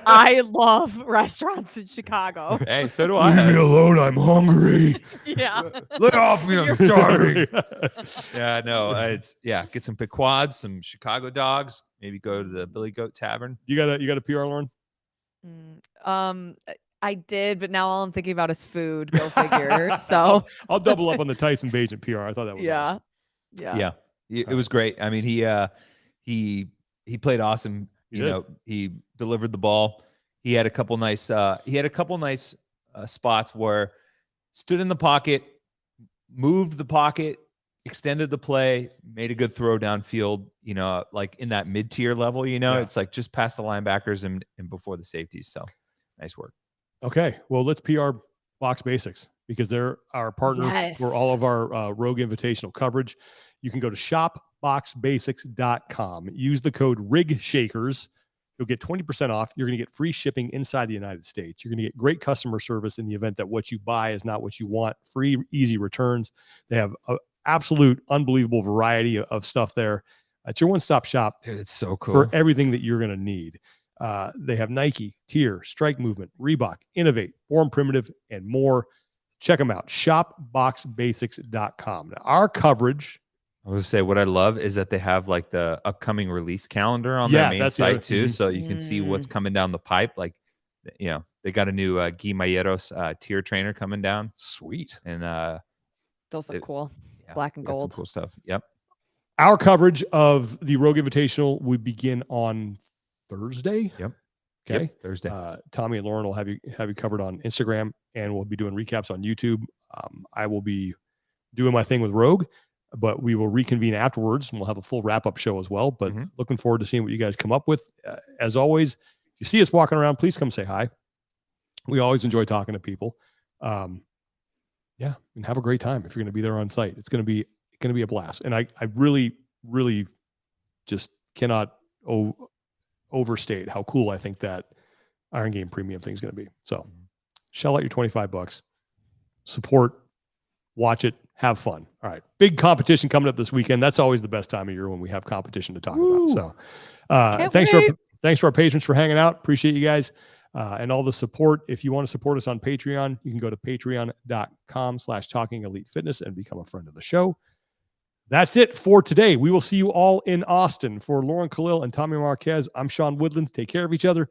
[SPEAKER 2] I love restaurants in Chicago.
[SPEAKER 3] hey, so do I.
[SPEAKER 1] Leave me alone. I'm hungry.
[SPEAKER 2] Yeah.
[SPEAKER 3] Lay off me. I'm starving. Yeah, no, get some Pequods, some Chicago dogs. Maybe go to the Billy Goat Tavern.
[SPEAKER 1] You got a PR, Lauren?
[SPEAKER 2] I did, but now all I'm thinking about is food. Go figure. So
[SPEAKER 1] I'll double up on the Tyson Bagent PR. I thought that was awesome.
[SPEAKER 2] Yeah.
[SPEAKER 3] It was great. I mean, he played awesome. He delivered the ball. He had a couple nice spots where stood in the pocket, moved the pocket, extended the play, made a good throw downfield, like in that mid-tier level, it's like just past the linebackers and before the safeties. So nice work.
[SPEAKER 1] Okay. Well, let's PR Box Basics, because they're our partner for all of our Rogue Invitational coverage. You can go to shopboxbasics.com. Use the code RIGSHAKERS. You'll get 20% off. You're going to get free shipping inside the United States. You're going to get great customer service in the event that what you buy is not what you want. Free, easy returns. They have an absolute unbelievable variety of stuff there. It's your one-stop shop.
[SPEAKER 3] Dude, it's so cool.
[SPEAKER 1] For everything that you're going to need. They have Nike, Tier, Strike Movement, Reebok, Innovate, Born Primitive, and more. Check them out. Shopboxbasics.com. Now, our coverage...
[SPEAKER 3] I was going to say, what I love is that they have like the upcoming release calendar on their main site too. So you can see what's coming down the pipe. Like, they got a new Guy Mayeros tier trainer coming down.
[SPEAKER 1] Sweet.
[SPEAKER 3] And
[SPEAKER 2] those look cool. Black and gold.
[SPEAKER 3] Some cool stuff. Yep.
[SPEAKER 1] Our coverage of the Rogue Invitational will begin on Thursday.
[SPEAKER 3] Yep.
[SPEAKER 1] Okay.
[SPEAKER 3] Yep, Thursday.
[SPEAKER 1] Tommy and Lauren will have you covered on Instagram, and we'll be doing recaps on YouTube. I will be doing my thing with Rogue, but we will reconvene afterwards, and we'll have a full wrap-up show as well. But looking forward to seeing what you guys come up with. As always, if you see us walking around, please come say hi. We always enjoy talking to people. And have a great time if you're going to be there on site. It's going to be a blast. And I really, really just cannot overstate how cool I think that Iron Game Premium thing is going to be. So shell out your $25, support, watch it, have fun. All right. Big competition coming up this weekend. That's always the best time of year when we have competition to talk about. So thanks to our patrons for hanging out. Appreciate you guys and all the support. If you want to support us on Patreon, you can go to patreon.com/talkingelitefitness and become a friend of the show. That's it for today. We will see you all in Austin. For Lauren Khalil and Tommy Marquez, I'm Sean Woodland. Take care of each other.